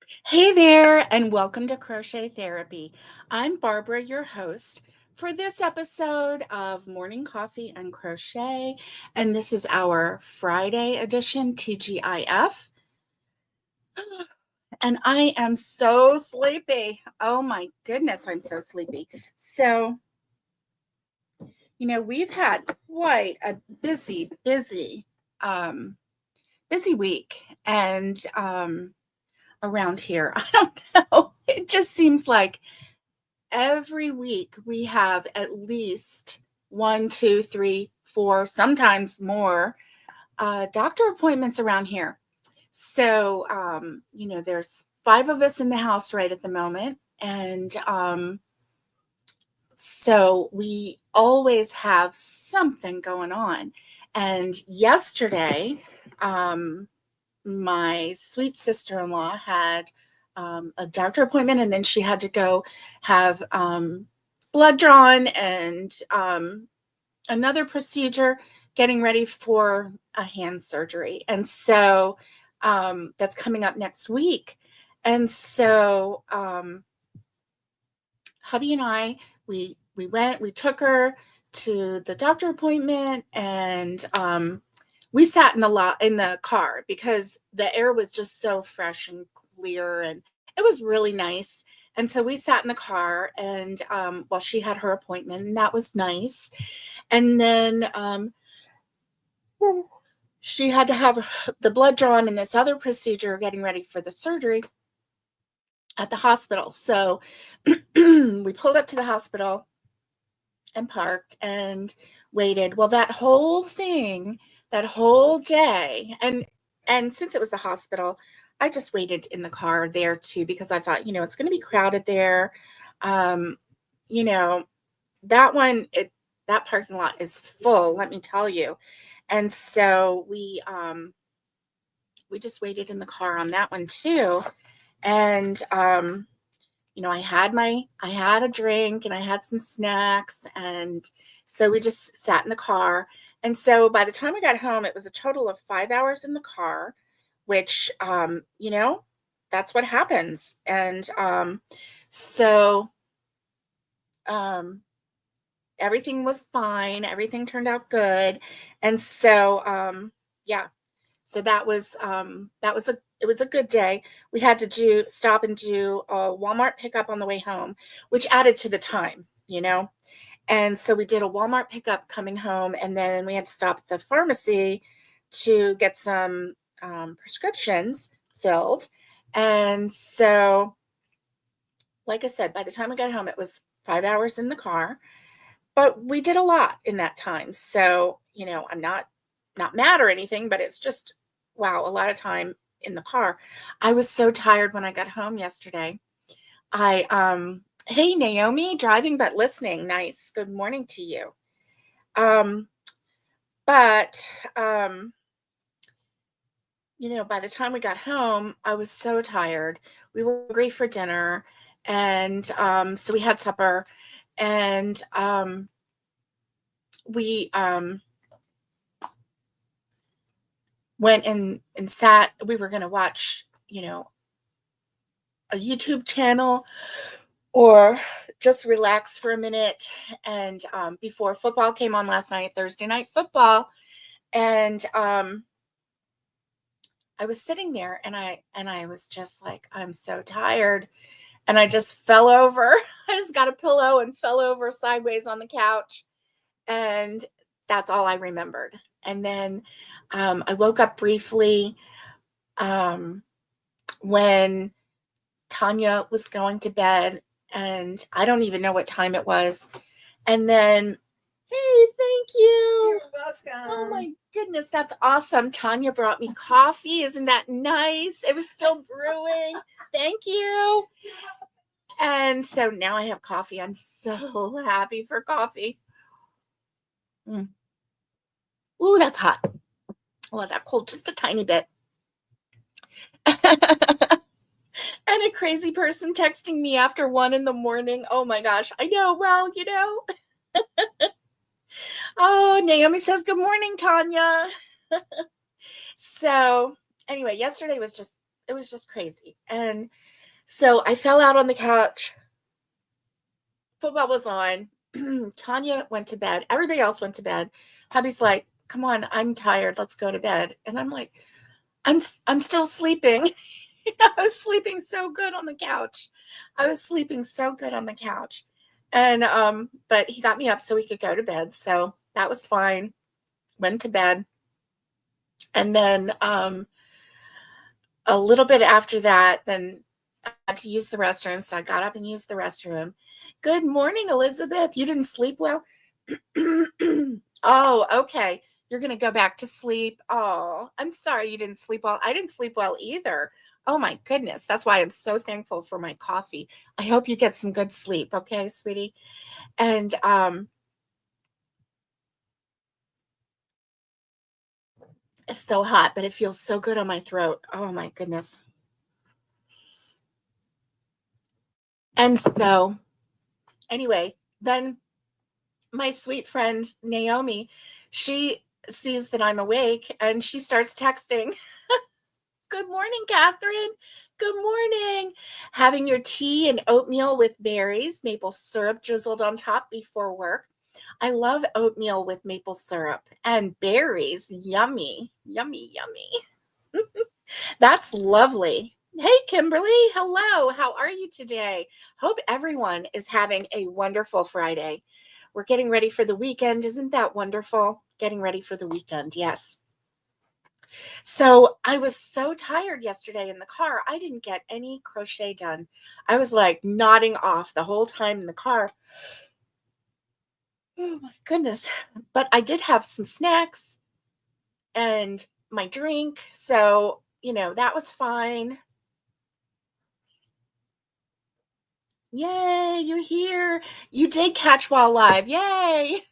Hey there, and welcome to Crochet Therapy. I'm Barbara, your host for this episode of Morning Coffee and Crochet, and this is our Friday edition TGIF. And I am so sleepy. Oh my goodness, I'm so sleepy. So, we've had quite a um, busy week, and around here, I don't know. It just seems like every week we have at least one, two, three, four, sometimes more doctor appointments around here. So, there's five of us in the house right at the moment. And so we always have something going on. And yesterday, my sweet sister-in-law had a doctor appointment, and then she had to go have blood drawn and another procedure, getting ready for a hand surgery. And so that's coming up next week. And so hubby and I, we took her to the doctor appointment, and we sat in the car because the air was just so fresh and clear, and it was really nice. And so we sat in the car, and while she had her appointment, and that was nice. And then she had to have the blood drawn and this other procedure, getting ready for the surgery at the hospital. So we pulled up to the hospital and parked and waited. Well, that whole day, and since it was the hospital, I just waited in the car there too, because I thought, it's going to be crowded there. Um, you know, that parking lot is full, let me tell you. And so we just waited in the car on that one too. And I had a drink and I had some snacks, and so we just sat in the car. And so by the time we got home, it was a total of 5 hours in the car, which that's what happens. And so um everything was fine, everything turned out good. And so yeah, so it was a good day. We had to stop and do a Walmart pickup on the way home, which added to the time. And so we did a Walmart pickup coming home, and then we had to stop at the pharmacy to get some prescriptions filled. And so, like I said, by the time we got home, it was 5 hours in the car, but we did a lot in that time. So, I'm not mad or anything, but it's just, wow, a lot of time in the car. I was so tired when I got home yesterday. Hey Naomi, driving but listening. Nice. Good morning to you. Um, but by the time we got home, I was so tired. We were hungry for dinner, and so we had supper, and we went and sat. We were going to watch, a YouTube channel, or just relax for a minute. And before football came on last night, Thursday night football, and I was sitting there, and I was just like, I'm so tired, and I just fell over. I just got a pillow and fell over sideways on the couch, and that's all I remembered. And then I woke up briefly when Tanya was going to bed, and I don't even know what time it was. And then, hey, thank you. You're welcome. Oh my goodness, that's awesome. Tanya brought me coffee. Isn't that nice? It was still brewing. Thank you. And so now I have coffee. I'm so happy for coffee. Ooh, that's hot. Oh, that cold just a tiny bit. And a crazy person texting me after 1 a.m. Oh my gosh. I know. Well, Oh, Naomi says, good morning, Tanya. So anyway, yesterday was just It was just crazy. And so I fell out on the couch. Football was on. Tanya went to bed. Everybody else went to bed. Hubby's like, "Come on, I'm tired. Let's go to bed." And I'm like, I'm still sleeping." I was sleeping so good on the couch. I was sleeping so good on the couch. And but he got me up so we could go to bed. So that was fine. Went to bed. And then a little bit after that, then I had to use the restroom. So I got up and used the restroom. Good morning, Elizabeth. You didn't sleep well? Oh, okay. You're going to go back to sleep. Oh, I'm sorry you didn't sleep well. I didn't sleep well either. Oh my goodness. That's why I'm so thankful for my coffee. I hope you get some good sleep. Okay, sweetie. And it's so hot, but it feels so good on my throat. Oh my goodness. And so anyway, then my sweet friend Naomi, she sees that I'm awake and she starts texting. Good morning, Catherine. Good morning. Having your tea and oatmeal with berries, maple syrup drizzled on top before work. I love oatmeal with maple syrup and berries. Yummy, yummy, yummy. That's lovely. Hey, Kimberly. Hello. How are you today? Hope everyone is having a wonderful Friday. We're getting ready for the weekend. Isn't that wonderful? Getting ready for the weekend. Yes. So I was so tired yesterday in the car. I didn't get any crochet done. I was like nodding off the whole time in the car. Oh my goodness. But I did have some snacks and my drink. So, that was fine. Yay, you're here. You did catch while live. Yay.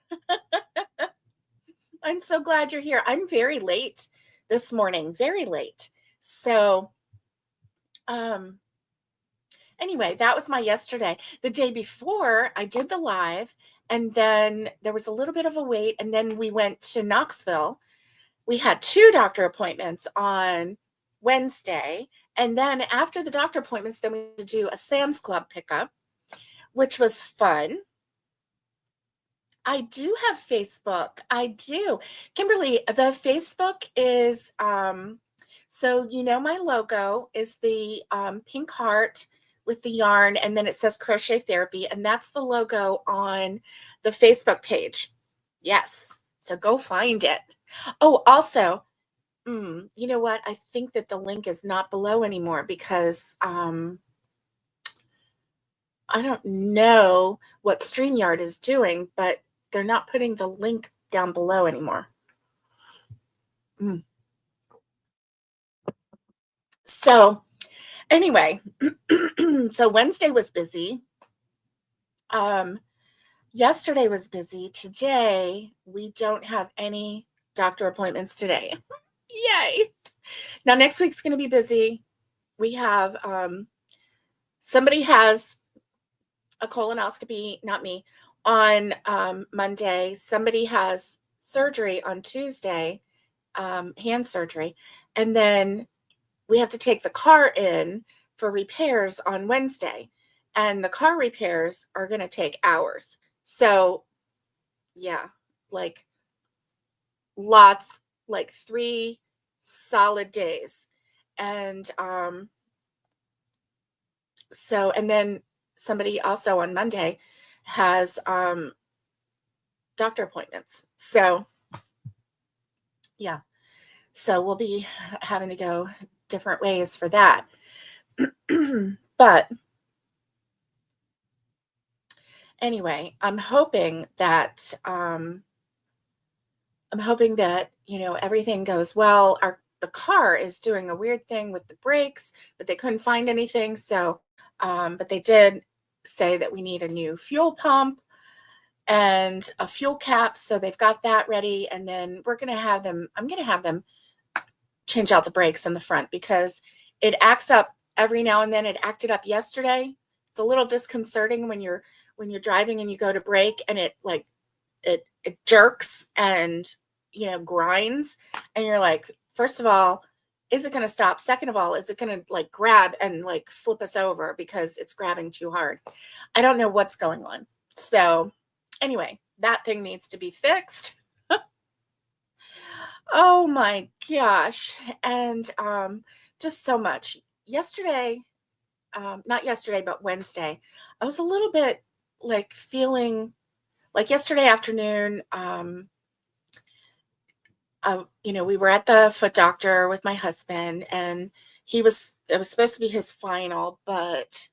I'm so glad you're here. I'm very late this morning, very late. So, um, anyway, that was my yesterday. The day before, I did the live, and then there was a little bit of a wait, and then we went to Knoxville. We had 2 doctor appointments on Wednesday, and then after the doctor appointments, then we had to do a Sam's Club pickup, which was fun. I do have Facebook. I do. Kimberly, the Facebook is so my logo is the pink heart with the yarn, and then it says Crochet Therapy, and that's the logo on the Facebook page. Yes. So go find it. Oh, also, you know what? I think that the link is not below anymore because I don't know what StreamYard is doing, but they're not putting the link down below anymore. So anyway, so Wednesday was busy. Yesterday was busy. Today, we don't have any doctor appointments today. Yay. Now next week's going to be busy. We have somebody has a colonoscopy, not me, on Monday. Somebody has surgery on Tuesday, hand surgery. And then we have to take the car in for repairs on Wednesday. And the car repairs are going to take hours. So, yeah, like lots, like 3 solid days. And so, and then somebody also on Monday has doctor appointments. So, yeah. So we'll be having to go different ways for that. But anyway, I'm hoping that everything goes well. The car is doing a weird thing with the brakes, but they couldn't find anything. So, but they did say that we need a new fuel pump and a fuel cap. So they've got that ready. And then I'm going to have them change out the brakes in the front because it acts up every now and then. It acted up yesterday. It's a little disconcerting when you're driving and you go to brake and it jerks and grinds, and you're like, first of all, is it going to stop? Second of all, is it going to like grab and like flip us over because it's grabbing too hard? I don't know what's going on. So anyway, that thing needs to be fixed. Oh my gosh. And just so much. Yesterday, not yesterday, but Wednesday, I was a little bit like feeling like yesterday afternoon, we were at the foot doctor with my husband, and it was supposed to be his final, but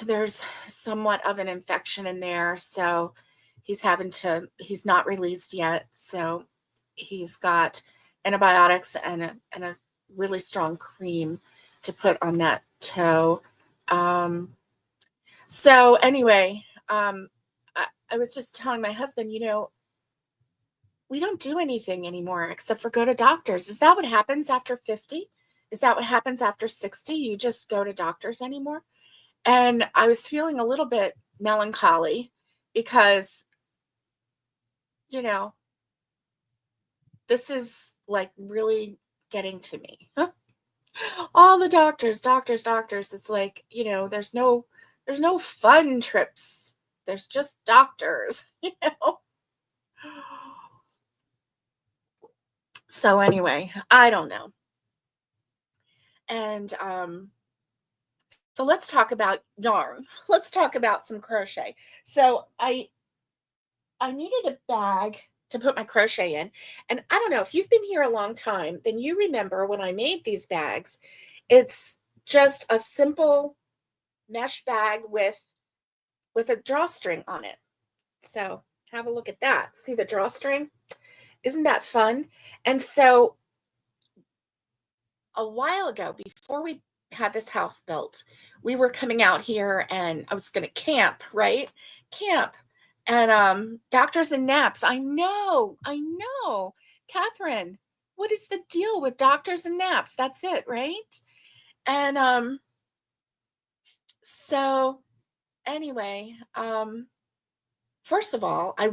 there's somewhat of an infection in there. So he's not released yet. So he's got antibiotics and a really strong cream to put on that toe. So anyway, I was just telling my husband, we don't do anything anymore except for go to doctors. Is that what happens after 50? Is that what happens after 60? You just go to doctors anymore? And I was feeling a little bit melancholy because, you know, this is like really getting to me. All the doctors, doctors, doctors. It's like, there's no fun trips. There's just doctors, So anyway, I don't know. And so let's talk about yarn. Let's talk about some crochet. So I needed a bag to put my crochet in. And I don't know, if you've been here a long time, then you remember when I made these bags. It's just a simple mesh bag with a drawstring on it. So have a look at that. See the drawstring? Isn't that fun? And so a while ago, before we had this house built, we were coming out here and I was going to camp, right? Camp. And doctors and naps. I know. Catherine, what is the deal with doctors and naps? That's it, right? And so anyway, first of all, I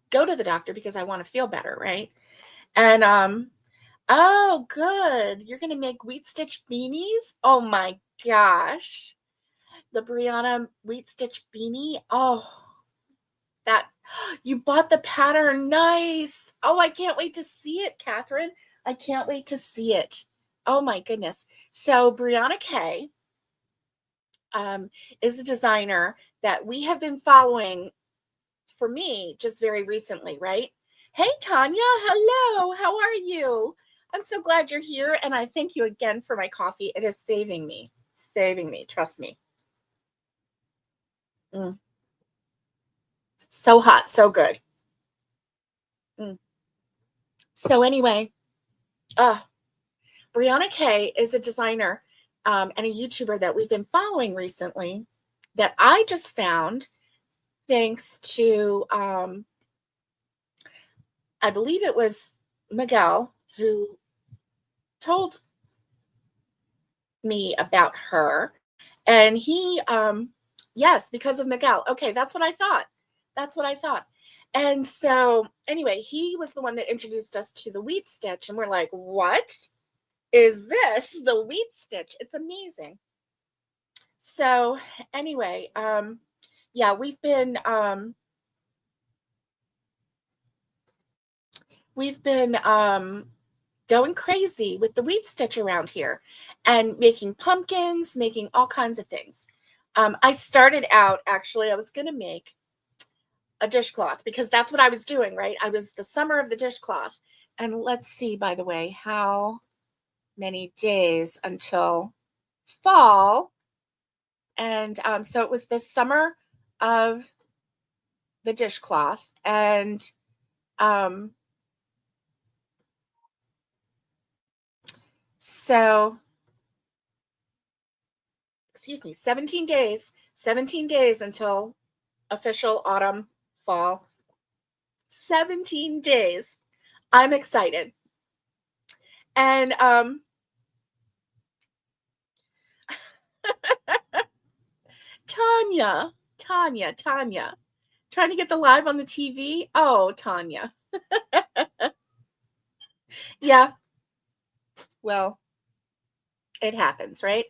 go to the doctor because I want to feel better, right? And oh, good. You're going to make wheat stitch beanies? Oh my gosh. The Brianna wheat stitch beanie. Oh, that you bought the pattern. Nice. Oh, I can't wait to see it, Catherine. I can't wait to see it. Oh my goodness. So Brianna Kay is a designer that we have been following for me just very recently, right? Hey, Tanya. Hello. How are you? I'm so glad you're here. And I thank you again for my coffee. It is saving me. Saving me. Trust me. Mm. So hot. So good. Mm. So anyway, Brianna Kay is a designer and a YouTuber that we've been following recently that I just found thanks to, I believe it was Miguel who told me about her. And he, yes, because of Miguel. Okay, that's what I thought. That's what I thought. And so, anyway, he was the one that introduced us to the wheat stitch. And we're like, what is this? The wheat stitch. It's amazing. So, anyway, yeah, we've been going crazy with the wheat stitch around here and making pumpkins, making all kinds of things. I started out, actually, I was going to make a dishcloth because that's what I was doing, right? I was the summer of the dishcloth. And let's see, by the way, how many days until fall. And so it was the summer of the dishcloth. And so, excuse me, 17 days until official autumn, fall. 17 days. I'm excited. And Tanya, trying to get the live on the TV. Oh, Tanya. Yeah. Well, it happens, right?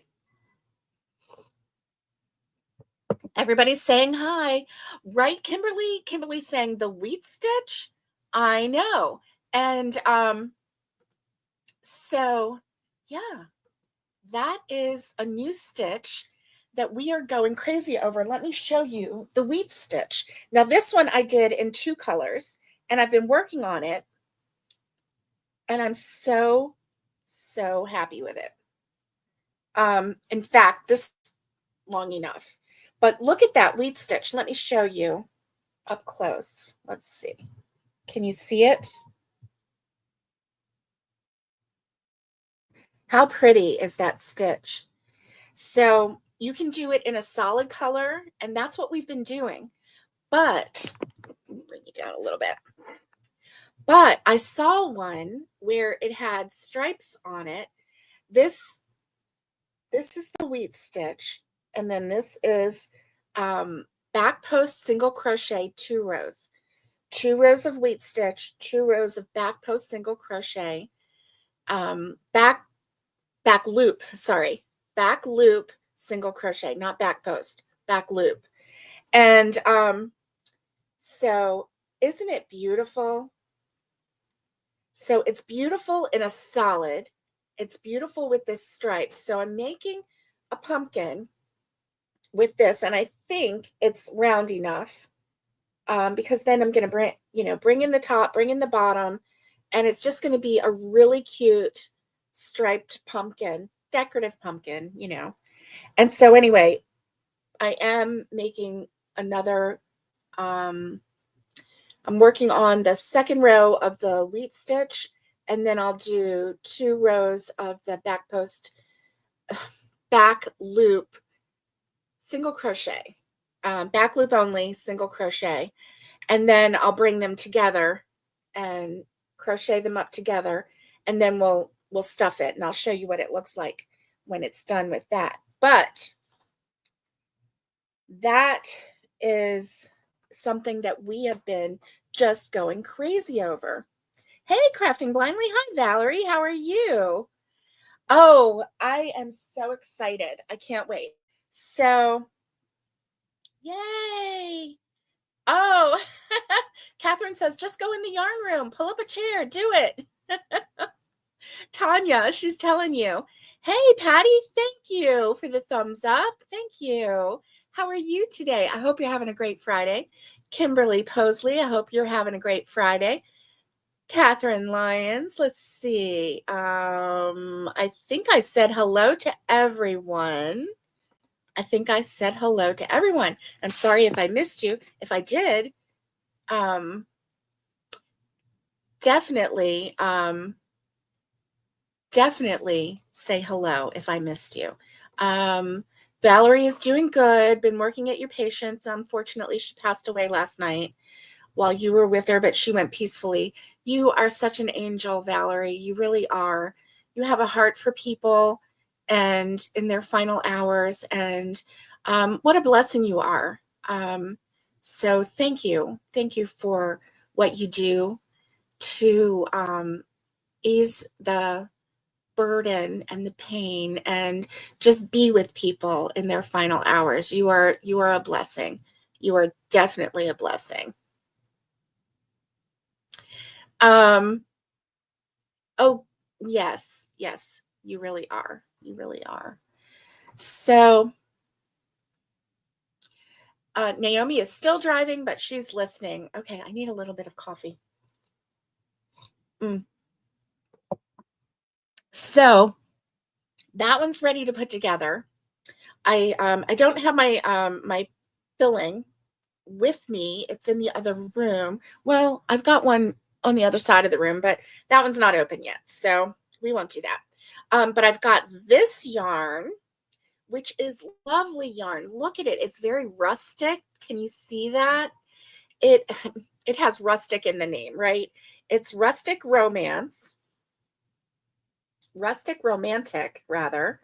Everybody's saying hi. Right, Kimberly? Kimberly's saying the wheat stitch? I know. And so yeah, that is a new stitch that we are going crazy over. Let me show you the wheat stitch. Now this one I did in 2 colors, and I've been working on it, and I'm so happy with it. In fact, this is long enough. But look at that wheat stitch. Let me show you up close. Let's see. Can you see it? How pretty is that stitch? So you can do it in a solid color, and that's what we've been doing. But let me bring it down a little bit. But I saw one where it had stripes on it. This is the wheat stitch, and then this is back post single crochet 2 rows. 2 rows of wheat stitch, 2 rows of back post single crochet, back loop, sorry, back loop single crochet, not back post, back loop. And so isn't it beautiful? So it's beautiful in a solid. It's beautiful with this stripe. So I'm making a pumpkin with this, and I think it's round enough because then I'm going to bring in the top, bring in the bottom, and it's just going to be a really cute striped pumpkin, decorative pumpkin, And so anyway, I am making another, I'm working on the second row of the wheat stitch, and then I'll do 2 rows of the back post, back loop, single crochet, back loop only, single crochet. And then I'll bring them together and crochet them up together, and then we'll stuff it, and I'll show you what it looks like when it's done with that. But that is something that we have been just going crazy over. Hey, Crafting Blindly. Hi, Valerie. How are you? Oh, I am so excited. I can't wait. So, yay. Oh, Catherine says, just go in the yarn room, pull up a chair, do it. Tanya, she's telling you. Hey, Patty, thank you for the thumbs up. Thank you. How are you today? I hope you're having a great Friday. Kimberly Posley, I hope you're having a great Friday. Catherine Lyons, let's see. I think I said hello to everyone. I think I said hello to everyone. I'm sorry if I missed you. If I did, definitely say hello if I missed you. Valerie is doing good, been working at your patients. Unfortunately, she passed away last night while you were with her, but she went peacefully. You are such an angel, Valerie. You really are. You have a heart for people and in their final hours, and what a blessing you are. So thank you. Thank you for what you do to ease the burden and the pain and just be with people in their final hours. You are a blessing. You are definitely a blessing. Oh, yes, you really are. You really are. So Naomi is still driving, but she's listening. Okay, I need a little bit of coffee. So that one's ready to put together. I don't have my my filling with me. It's in the other room. Well, I've got one on the other side of the room, but that one's not open yet, so we won't do that. But I've got this yarn, which is lovely yarn. Look at it. It's very rustic. Can you see that? It has rustic in the name, right? It's Rustic Romance. Rustic Romantic, rather.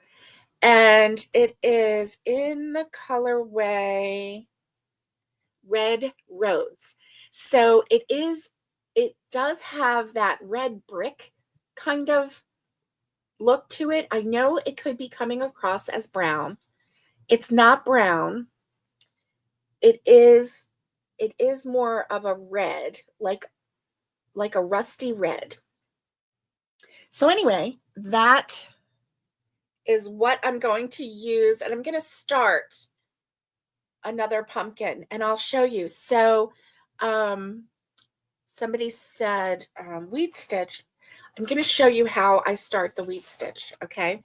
And it is in the colorway Red Roads. So it does have that red brick kind of look to it. I know it could be coming across as brown. It's not brown. It is more of a red, like a rusty red. So anyway, that is what I'm going to use, and I'm going to start another pumpkin, and I'll show you. So somebody said weed stitch. I'm going to show you how I start the weed stitch, okay?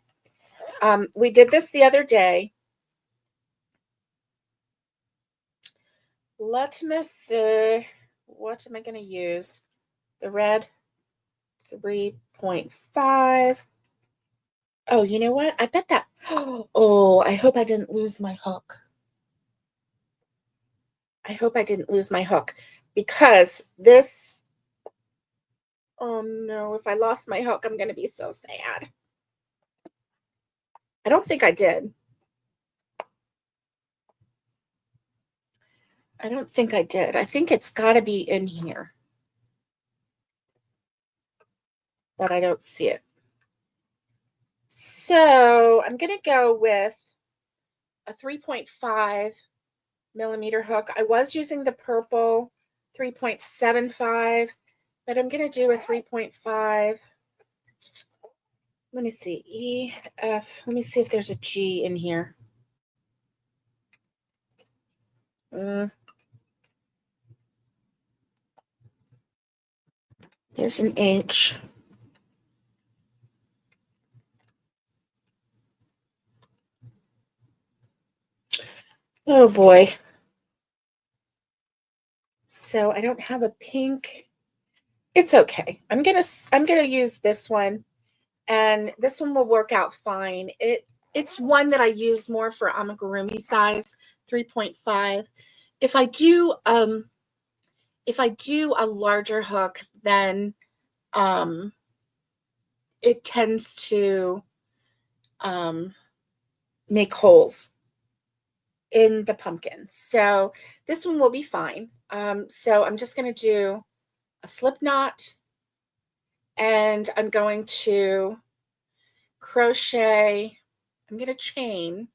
We did this the other day. Let me see. What am I going to use? The red 3.5. Oh, you know what? I bet that. Oh, I hope I didn't lose my hook. I hope I didn't lose my hook because this. Oh no, if I lost my hook, I'm going to be so sad. I don't think I did. I don't think I did. I think it's got to be in here. But I don't see it. So I'm going to go with a 3.5 millimeter hook. I was using the purple 3.75, but I'm going to do a 3.5. Let me see. E, F. Let me see if there's a G in here. There's an H. Oh boy. So I don't have a pink. It's okay. I'm gonna use this one, and this one will work out fine. It's one that I use more for amigurumi size, 3.5. If I do a larger hook, then it tends to make holes in the pumpkin. So this one will be fine. So I'm just going to do a slip knot, and I'm going to crochet. I'm going to chain,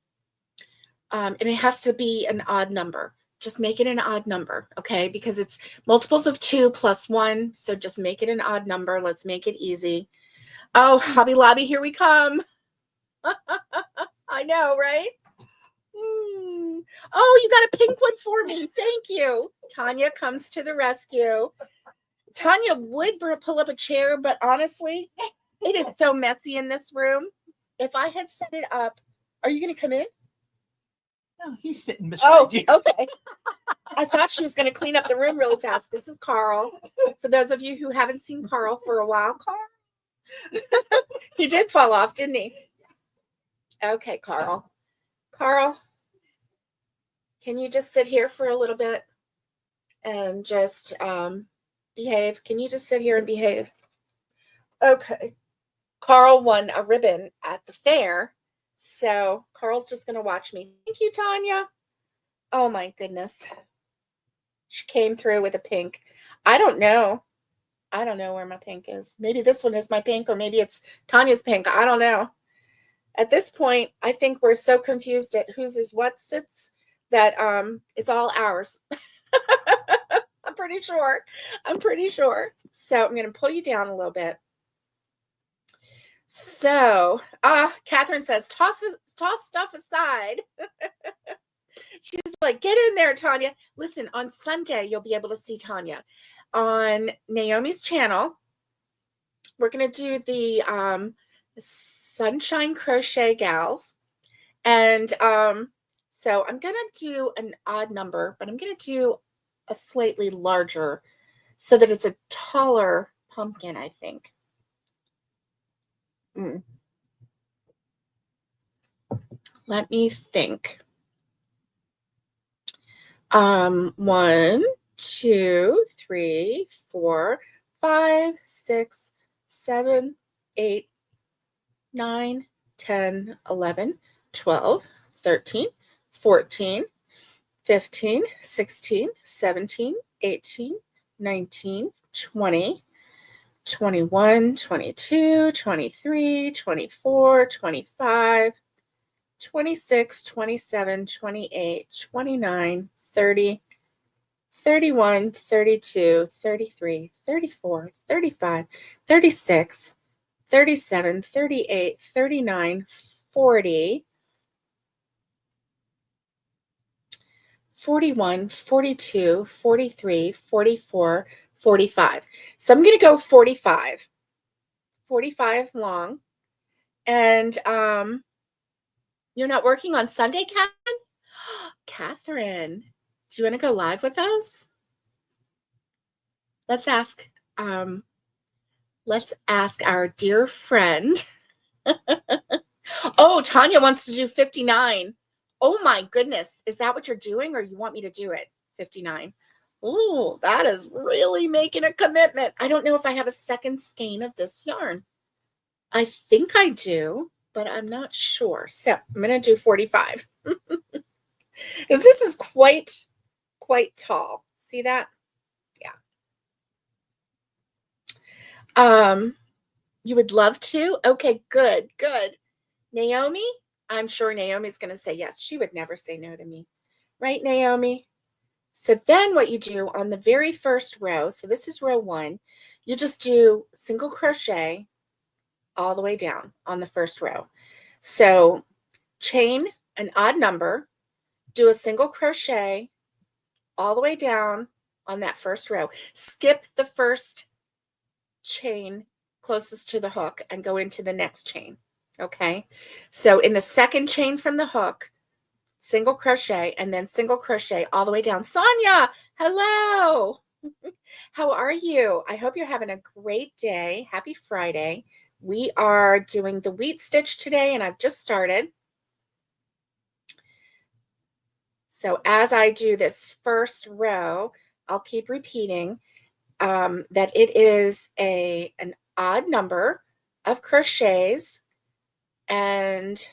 and it has to be an odd number. Just make it an odd number, okay? Because it's multiples of 2 plus 1, so just make it an odd number. Let's make it easy. Oh, Hobby Lobby, here we come. I know, right? Oh, you got a pink one for me. Thank you. Tanya comes to the rescue. Tanya would pull up a chair, but honestly, it is so messy in this room. If I had set it up, are you going to come in? No, he's sitting beside you. Okay. I thought she was going to clean up the room really fast. This is Carl. For those of you who haven't seen Carl for a while, Carl. He did fall off, didn't he? Okay, Carl. Carl, can you just sit here for a little bit and just behave? Can you just sit here and behave? Okay. Carl won a ribbon at the fair, so Carl's just going to watch me. Thank you, Tanya. Oh, my goodness. She came through with a pink. I don't know. I don't know where my pink is. Maybe this one is my pink, or maybe it's Tanya's pink. I don't know. At this point, I think we're so confused at whose is what sits that it's all ours. I'm pretty sure. So I'm going to pull you down a little bit. So, Catherine says, toss stuff aside. She's like, get in there, Tanya. Listen, on Sunday, you'll be able to see Tanya on Naomi's channel. We're going to do the Sunshine Crochet Gals. And so I'm going to do an odd number, but I'm going to do a slightly larger so that it's a taller pumpkin, I think. Let me think. 1, 2, 3, 4, 5, 6, 7, 8, 9, 10, 11, 12, 13, 14, 15, 16, 17, 18, 19, 20, 21, 22, 23, 24, 25, 26, 27, 28, 29, 30, 31, 32, 33, 34, 35, 36, 37, 38, 39, 40, 41, 42, 43, 44, 45. So I'm going to go 45 long. And you're not working on Sunday, Catherine? Catherine, do you want to go live with us? Let's ask our dear friend. Oh, Tanya wants to do 59. Oh my goodness. Is that what you're doing, or you want me to do it? 59. Oh, that is really making a commitment. I don't know if I have a second skein of this yarn. I think I do, but I'm not sure. So I'm going to do 45. Because this is quite tall. See that? Yeah. You would love to? Okay, good. Naomi? I'm sure Naomi's going to say yes. She would never say no to me. Right, Naomi? So then what you do on the very first row, so this is row 1, you just do single crochet all the way down on the first row. So chain an odd number, do a single crochet all the way down on that first row. Skip the first chain closest to the hook and go into the next chain. Okay, so in the second chain from the hook, single crochet and then single crochet all the way down. Sonia, hello. How are you? I hope you're having a great day. Happy Friday. We are doing the wheat stitch today, and I've just started. So as I do this first row, I'll keep repeating that it is an odd number of crochets, and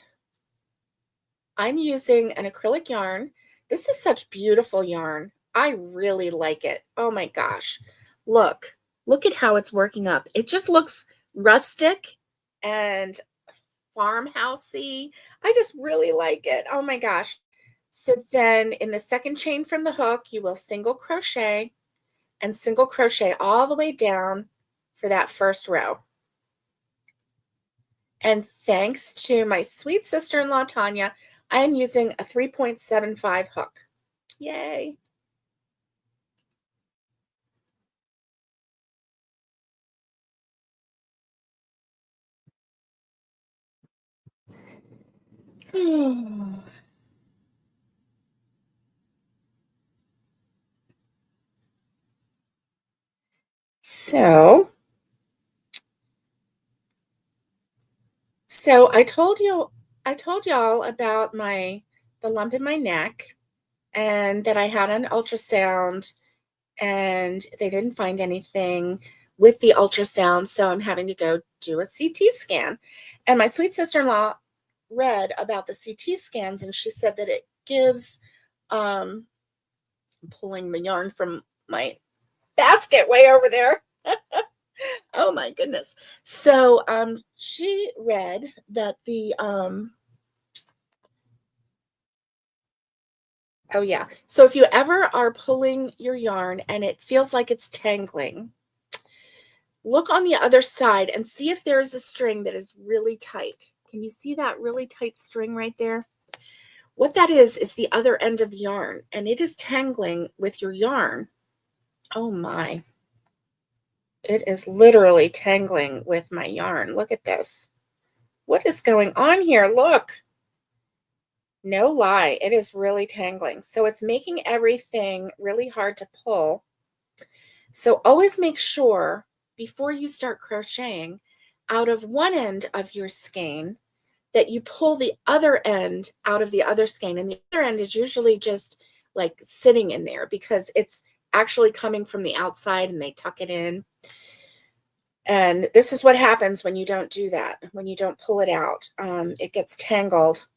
I'm using an acrylic yarn. This is such beautiful yarn. I really like it. Oh my gosh. Look at how it's working up. It just looks rustic and farmhousey. I just really like it. Oh my gosh. So then in the second chain from the hook, you will single crochet and single crochet all the way down for that first row. And thanks to my sweet sister-in-law, Tanya, I am using a 3.75 hook. Yay. So I told y'all about the lump in my neck, and that I had an ultrasound and they didn't find anything with the ultrasound, so I'm having to go do a CT scan. And my sweet sister-in-law read about the CT scans, and she said that it gives I'm pulling the yarn from my basket way over there. Oh my goodness. So she read that the oh yeah. So if you ever are pulling your yarn and it feels like it's tangling, look on the other side and see if there's a string that is really tight. Can you see that really tight string right there? What that is the other end of the yarn, and it is tangling with your yarn. Oh my. It is literally tangling with my yarn. Look at this. What is going on here? Look. No lie, it is really tangling. So it's making everything really hard to pull. So always make sure before you start crocheting out of one end of your skein that you pull the other end out of the other skein. And the other end is usually just like sitting in there because it's actually coming from the outside and they tuck it in. And this is what happens when you don't do that, when you don't pull it out. It gets tangled.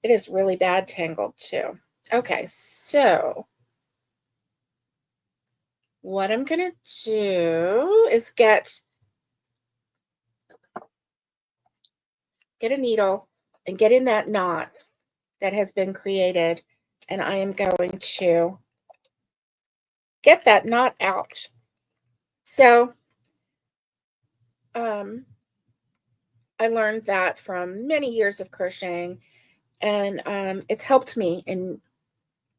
It is really bad tangled too. Okay, so what I'm going to do is get a needle and get in that knot that has been created. And I am going to get that knot out. So I learned that from many years of crocheting, and it's helped me in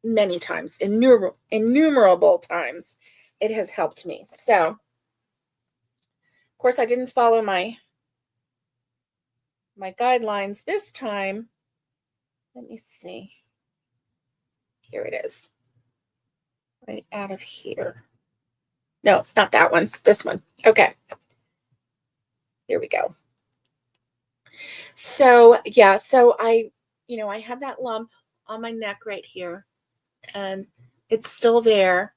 many times, innumerable times. It has helped me. So, of course, I didn't follow my guidelines this time. Let me see. Here it is. Right out of here. No, not that one. This one. Okay. Here we go. So, yeah, so I have that lump on my neck right here, and it's still there.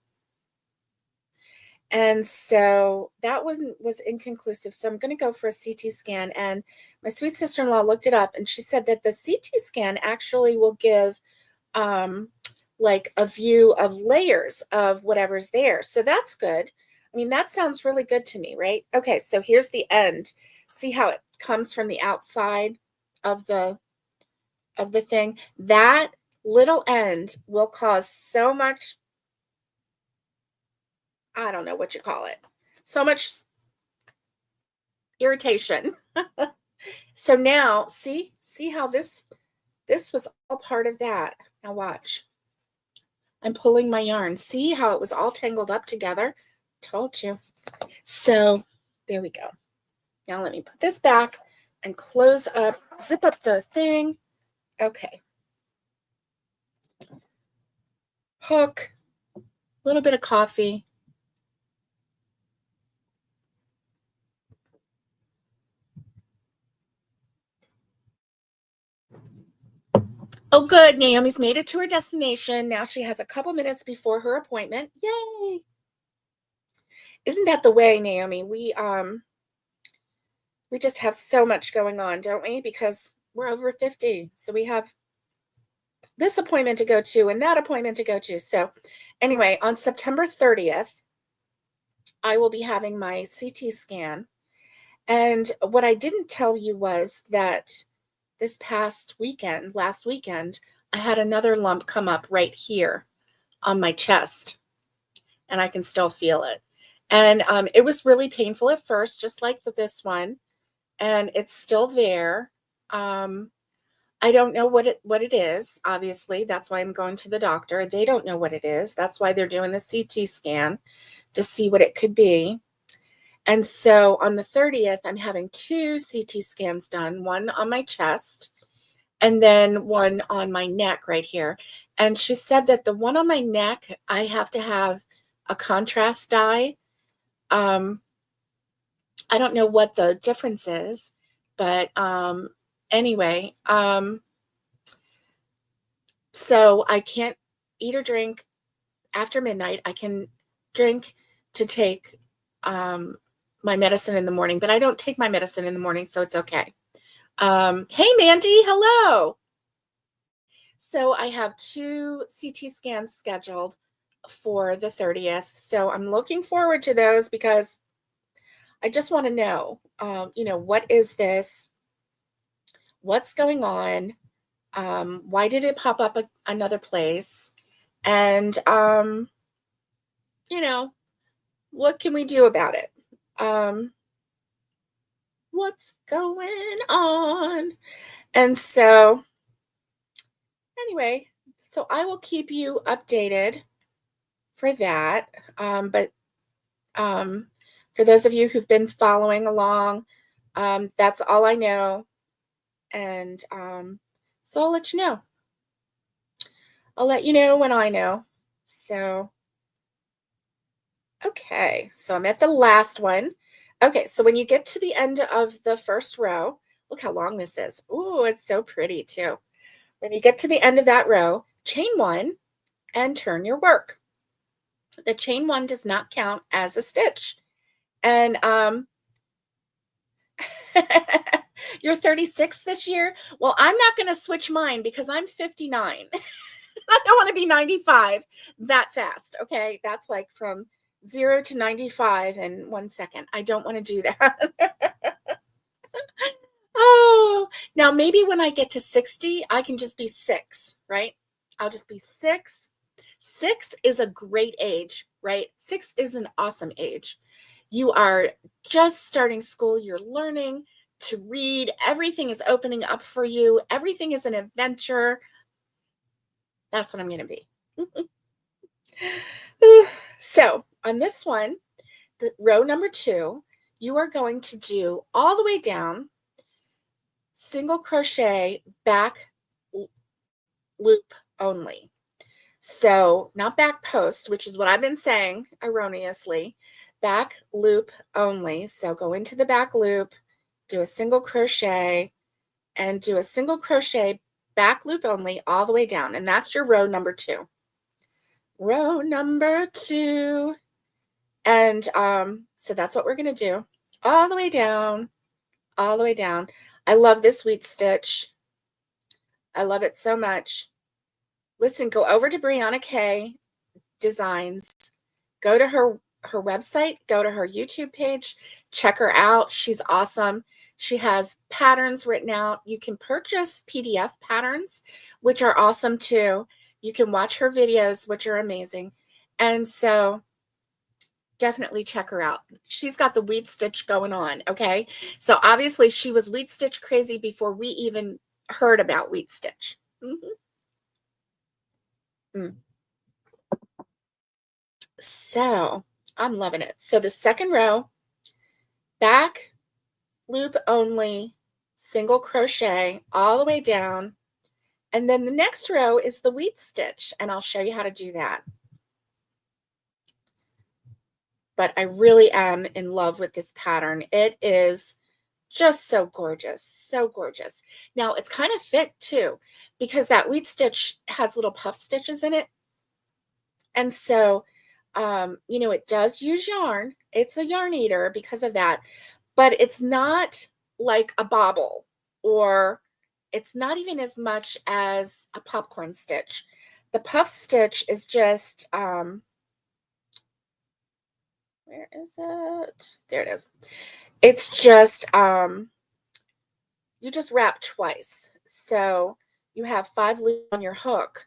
And so that was inconclusive. So I'm going to go for a CT scan. And my sweet sister-in-law looked it up, and she said that the CT scan actually will give like a view of layers of whatever's there. So that's good. I mean, that sounds really good to me, right? Okay, so here's the end. See how it comes from the outside of the thing? That little end will cause so much, I don't know what you call it, so much irritation. So now, see how this was all part of that. Now watch. I'm pulling my yarn. See how it was all tangled up together? Told you. So there we go. Now let me put this back and close up, zip up the thing. Okay. Hook, a little bit of coffee. Oh, good. Naomi's made it to her destination. Now she has a couple minutes before her appointment. Yay. Isn't that the way, Naomi? We just have so much going on, don't we? Because we're over 50. So we have this appointment to go to and that appointment to go to. So anyway, on September 30th, I will be having my CT scan. And what I didn't tell you was that this past weekend, last weekend, I had another lump come up right here on my chest, and I can still feel it. And it was really painful at first, just like this one, and it's still there. I don't know what it is. Obviously, that's why I'm going to the doctor. They don't know what it is. That's why they're doing the CT scan to see what it could be. And so on the 30th, I'm having 2 CT scans done, one on my chest and then one on my neck right here. And she said that the one on my neck, I have to have a contrast dye. I don't know what the difference is, but anyway, so I can't eat or drink after midnight. I can drink to take my medicine in the morning, but I don't take my medicine in the morning, so it's okay. Hey, Mandy, hello. So I have 2 CT scans scheduled for the 30th. So I'm looking forward to those because I just want to know, what is this? What's going on? Why did it pop up another place? And, what can we do about it? What's going on? And so anyway, so I will keep you updated for that. But for those of you who've been following along, that's all I know. And so I'll let you know. I'll let you know when I know. So, okay, so I'm at the last one. Okay, so when you get to the end of the first row, look how long this is. Ooh, it's so pretty too. When you get to the end of that row, chain 1 and turn your work. The chain 1 does not count as a stitch. And you're 36 this year? Well, I'm not going to switch mine because I'm 59. I don't want to be 95 that fast. Okay, that's like from 0 to 95 in 1 second. I don't want to do that. Oh, now maybe when I get to 60, I can just be 6, right? I'll just be 6. 6 is a great age, right? 6 is an awesome age. You are just starting school, you're learning to read, everything is opening up for you, everything is an adventure. That's what I'm going to be. So, on this one, the row number 2, you are going to do all the way down, single crochet, back loop only. So not back post, which is what I've been saying erroneously, back loop only. So go into the back loop, do a single crochet, and do a single crochet back loop only all the way down. And that's your row number 2. Row number 2. And so that's what we're going to do. All the way down, all the way down. I love this wheat stitch. I love it so much. Listen, go over to Brianna K Designs, go to her website, go to her YouTube page, check her out. She's awesome. She has patterns written out. You can purchase PDF patterns, which are awesome too. You can watch her videos, which are amazing. And so definitely check her out. She's got the wheat stitch going on, okay? So obviously she was wheat stitch crazy before we even heard about wheat stitch. So I'm loving it. So the second row, back loop only, single crochet all the way down. And then the next row is the wheat stitch, and I'll show you how to do that. But I really am in love with this pattern. It is just so gorgeous, so gorgeous. Now it's kind of thick too, because that wheat stitch has little puff stitches in it. And so, you know, it does use yarn. It's a yarn eater because of that, but it's not like a bobble, or it's not even as much as a popcorn stitch. The puff stitch is just, where is it? There it is. It's just, you just wrap twice. So you have 5 loops on your hook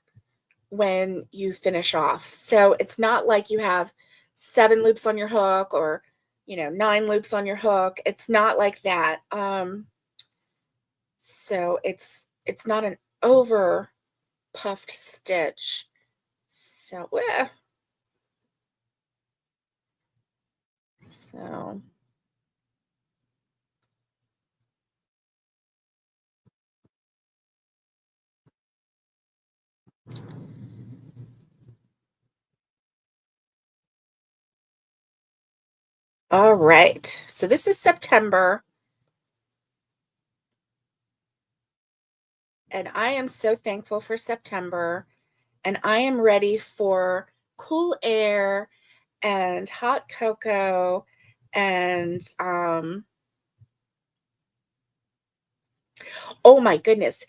when you finish off. So it's not like you have 7 loops on your hook, or, you know, 9 loops on your hook. It's not like that. So it's not an over puffed stitch. So, so all right. So this is September. And I am so thankful for September. And I am ready for cool air and hot cocoa and oh my goodness.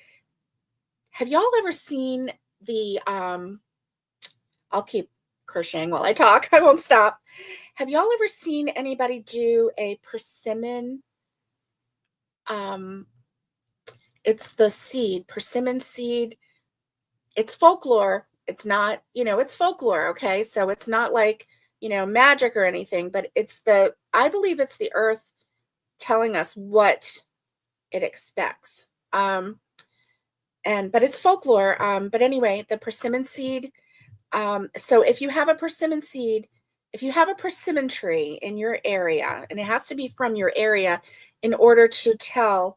Have y'all ever seen the I'll keep crocheting while I talk. I won't stop. Have y'all ever seen anybody do a persimmon? It's the seed, persimmon seed. It's folklore. It's not, you know, it's folklore, okay? So it's not like, you know, magic or anything, but it's the, I believe it's the earth telling us what it expects. But it's folklore. But anyway, the persimmon seed. So if you have a persimmon seed, if you have a persimmon tree in your area, and it has to be from your area in order to tell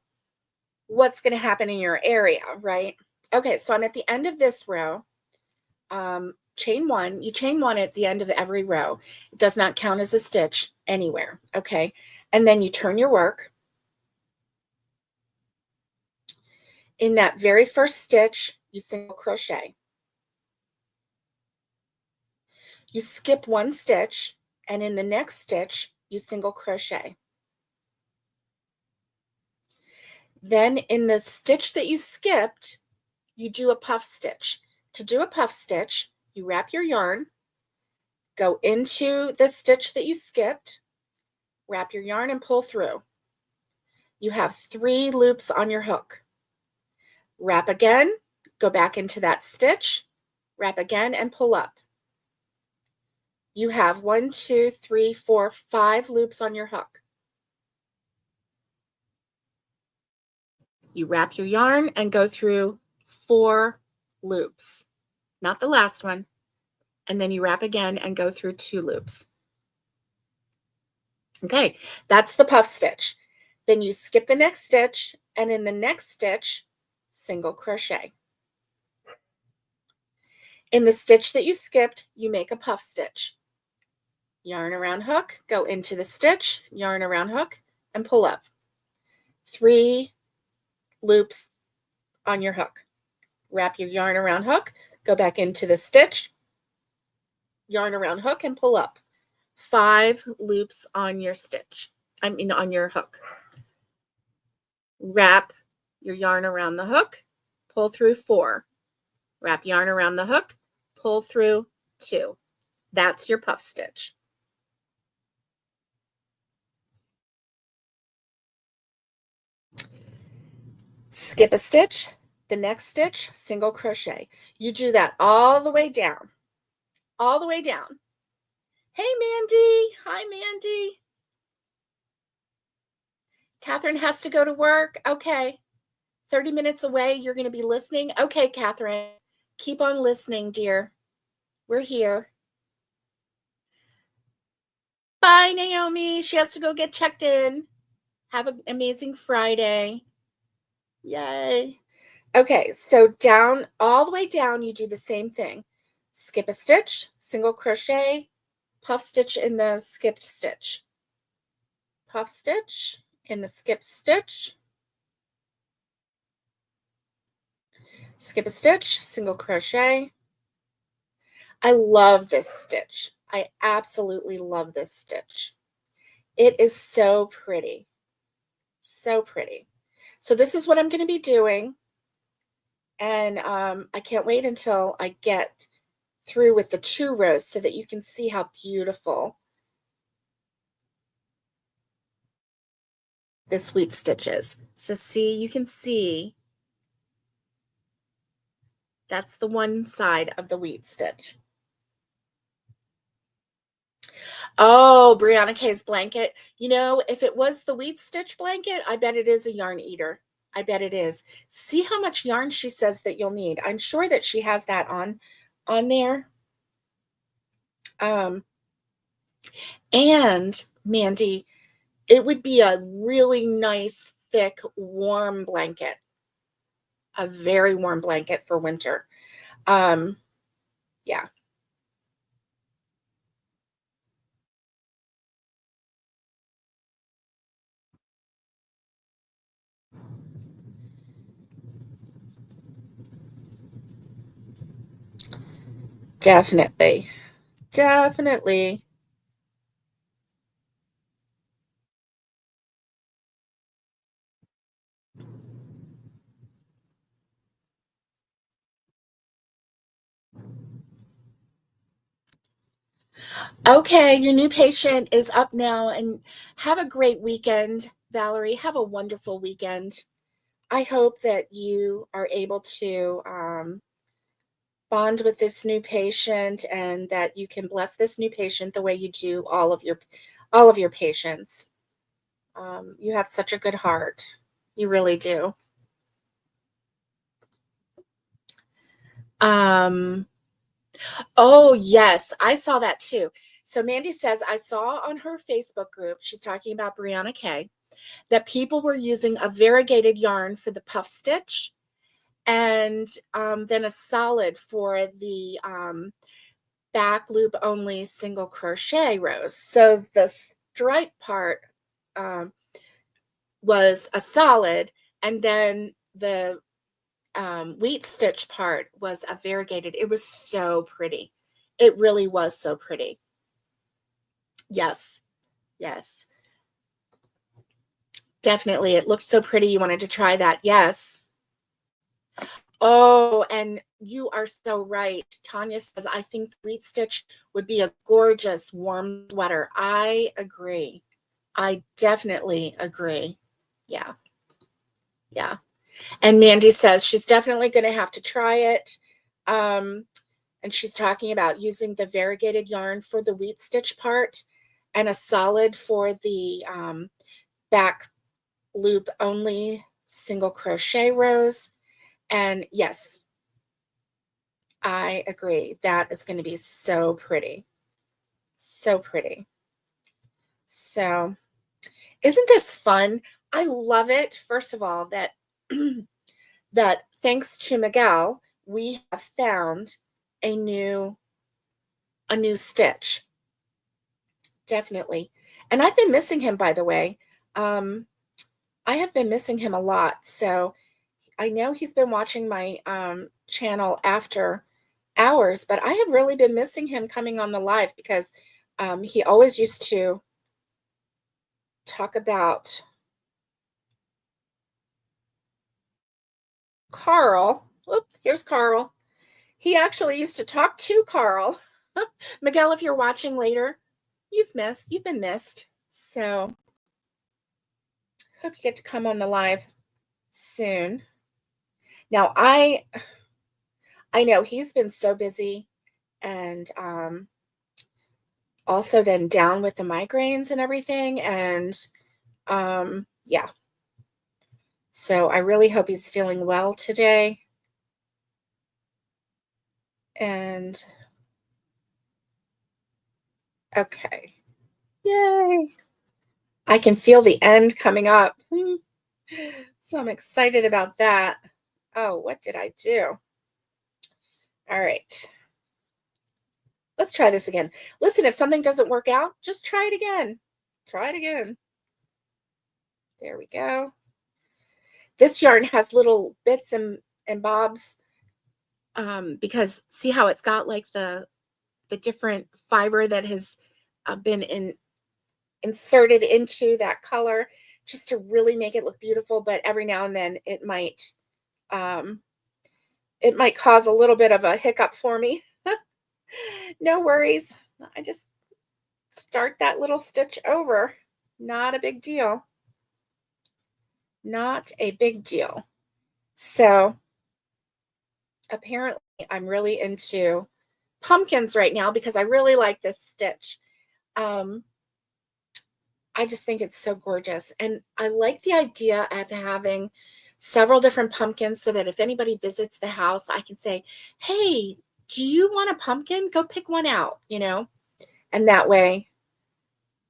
what's going to happen in your area, right? Okay, so I'm at the end of this row. Chain 1. You chain 1 at the end of every row. It does not count as a stitch anywhere, okay? And then you turn your work. In that very first stitch, you single crochet. You skip 1 stitch, and in the next stitch, you single crochet. Then in the stitch that you skipped, you do a puff stitch. To do a puff stitch, you wrap your yarn, Go into the stitch that you skipped, wrap your yarn and pull through. You have 3 loops on your hook. Wrap again, go back into that stitch, wrap again and pull up. You have 1, 2, 3, 4, 5 loops on your hook. You wrap your yarn and go through 4 loops, not the last one, and then you wrap again and go through 2 loops. Okay, that's the puff stitch. Then you skip the next stitch, and in the next stitch, single crochet. In the stitch that you skipped, you make a puff stitch. Yarn around hook, go into the stitch, yarn around hook, and pull up. 3 loops on your hook. Wrap your yarn around hook, go back into the stitch, yarn around hook, and pull up. 5 loops on your stitch, on your hook. Wrap your yarn around the hook, pull through 4. Wrap yarn around the hook, pull through 2. That's your puff stitch. Skip a stitch, the next stitch, single crochet. You do that all the way down, all the way down. Hey, Mandy. Hi, Mandy. Catherine has to go to work. Okay. 30 minutes away, you're going to be listening. Okay, Catherine, keep on listening, dear. We're here. Bye, Naomi. She has to go get checked in. Have an amazing Friday. Yay. Okay, so down, all the way down, you do the same thing. Skip a stitch, single crochet, puff stitch in the skipped stitch. Puff stitch in the skipped stitch. Skip a stitch, single crochet. I love this stitch. I absolutely love this stitch. It is so pretty. So pretty. So this is what I'm going to be doing. And I can't wait until I get through with the 2 rows so that you can see how beautiful this wheat stitch is. So see, you can see that's the one side of the wheat stitch. Oh, Brianna K's blanket. You know, if it was the wheat stitch blanket, I bet it is a yarn eater. I bet it is. See how much yarn she says that you'll need. I'm sure that she has that on there. And Mandy, it would be a really nice, thick, warm blanket. A very warm blanket for winter. Yeah. Definitely. Definitely. Okay, your new patient is up now, and have a great weekend, Valerie. Have a wonderful weekend. I hope that you are able to bond with this new patient and that you can bless this new patient the way you do all of your patients. You have such a good heart. You really do. Oh, yes, I saw that too. So Mandy says, I saw on her Facebook group, she's talking about Brianna K, that people were using a variegated yarn for the puff stitch and then a solid for the back loop only single crochet rows. So the stripe part was a solid, and then the wheat stitch part was a variegated. It was so pretty. It really was so pretty. Yes. Yes. Definitely. It looked so pretty. You wanted to try that. Yes. Oh, and you are so right. Tanya says, I think the wheat stitch would be a gorgeous warm sweater. I agree. I definitely agree. Yeah. Yeah. And Mandy says she's definitely going to have to try it. And she's talking about using the variegated yarn for the wheat stitch part and a solid for the back loop only single crochet rows. And yes, I agree. That is going to be so pretty. So pretty. So, isn't this fun? I love it. First of all, that that thanks to Miguel, we have found a new stitch. Definitely. And I've been missing him, by the way. I have been missing him a lot. So I know he's been watching my channel after hours, but I have really been missing him coming on the live because he always used to talk about Carl. Whoop, here's Carl. He actually used to talk to Carl. Miguel, if you're watching later, you've been missed. So hope you get to come on the live soon. Now I know he's been so busy and also then down with the migraines and everything. And yeah. So I really hope he's feeling well today. And okay. Yay. I can feel the end coming up. So I'm excited about that. Oh, what did I do? All right. Let's try this again. Listen, if something doesn't work out, just try it again. Try it again. There we go. This yarn has little bits and bobs because see how it's got like the different fiber that has been inserted into that color just to really make it look beautiful. But every now and then it might cause a little bit of a hiccup for me. No worries. I just start that little stitch over. Not a big deal. Not a big deal. So apparently I'm really into pumpkins right now because I really like this stitch. I just think it's so gorgeous. And I like the idea of having several different pumpkins so that if anybody visits the house, I can say, hey, do you want a pumpkin? Go pick one out, And that way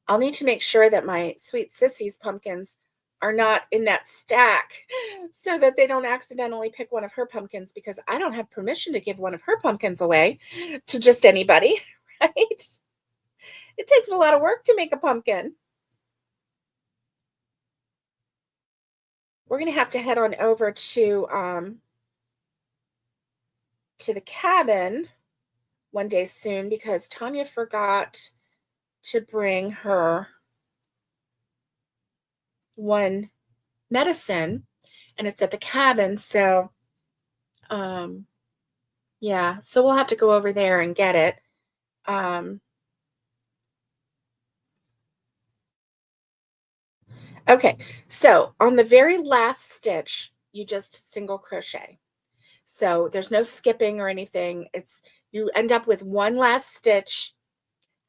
I'll need to make sure that my sweet sissy's pumpkins are not in that stack so that they don't accidentally pick one of her pumpkins because I don't have permission to give one of her pumpkins away to just anybody, right? It takes a lot of work to make a pumpkin. We're going to have to head on over to the cabin one day soon because Tanya forgot to bring her one medicine and it's at the cabin. So, yeah, so we'll have to go over there and get it. Okay, so on the very last stitch, you just single crochet. So there's no skipping or anything. You end up with one last stitch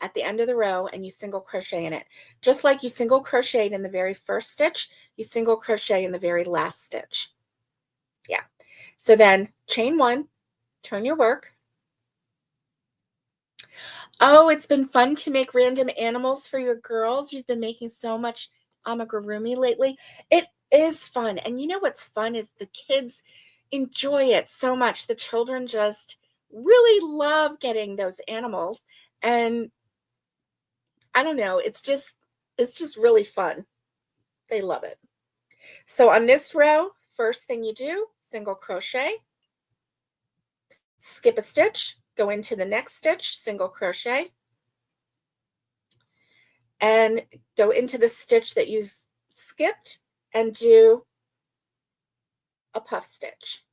at the end of the row and you single crochet in it. Just like you single crocheted in the very first stitch, you single crochet in the very last stitch. Yeah. So then chain one, turn your work. Oh, it's been fun to make random animals for your girls. You've been making so much amigurumi lately. It is fun. And you know what's fun is the kids enjoy it so much. The children just really love getting those animals. And I don't know, it's just really fun. They love it. So on this row, first thing you do, single crochet, skip a stitch, go into the next stitch, single crochet, and go into the stitch that you skipped and do a puff stitch.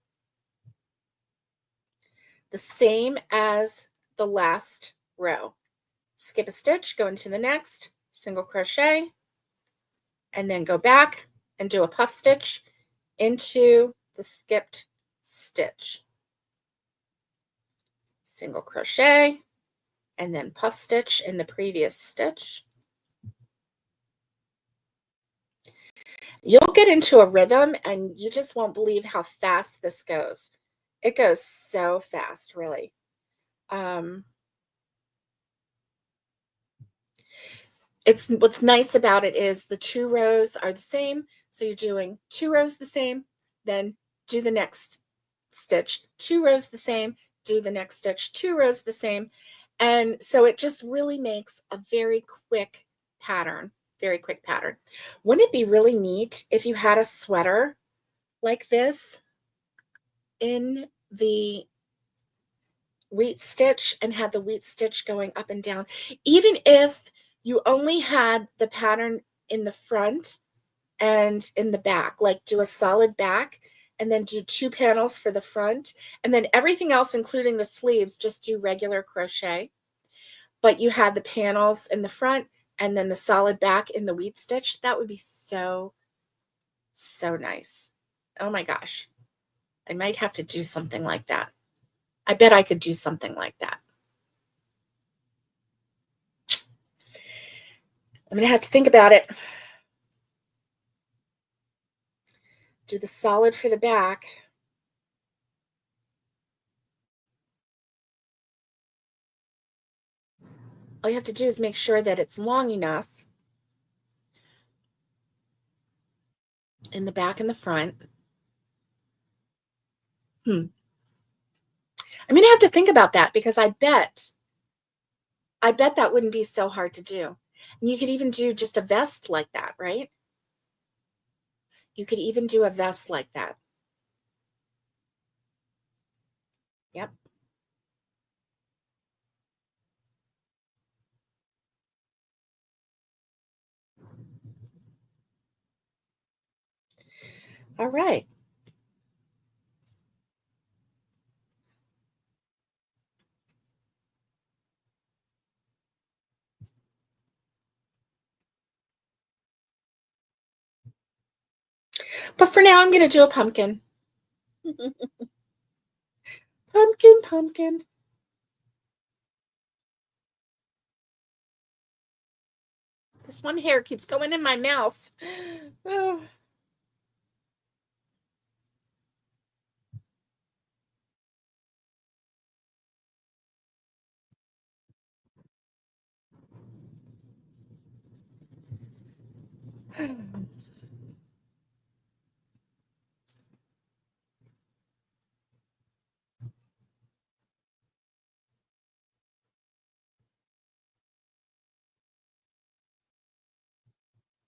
the same as the last row. Skip a stitch, go into the next, single crochet, and then go back and do a puff stitch into the skipped stitch. Single crochet, and then puff stitch in the previous stitch. You'll get into a rhythm and you just won't believe how fast this goes. It goes so fast, really. What's nice about it is the 2 rows are the same. So you're doing 2 rows the same, then do the next stitch, 2 rows the same, do the next stitch, 2 rows the same. And so it just really makes a very quick pattern, very quick pattern. Wouldn't it be really neat if you had a sweater like this in the wheat stitch and had the wheat stitch going up and down, even if you only had the pattern in the front and in the back, like do a solid back and then do 2 panels for the front, and then everything else, including the sleeves, just do regular crochet. But you had the panels in the front and then the solid back in the wheat stitch. That would be so, so nice. Oh my gosh. I might have to do something like that. I bet I could do something like that. I'm going to have to think about it. Do the solid for the back. All you have to do is make sure that it's long enough in the back and the front. I'm going to have to think about that because I bet that wouldn't be so hard to do. And you could even do just a vest like that, right? You could even do a vest like that. Yep. All right. But for now, I'm going to do a pumpkin. Pumpkin, pumpkin. This one hair keeps going in my mouth. Oh.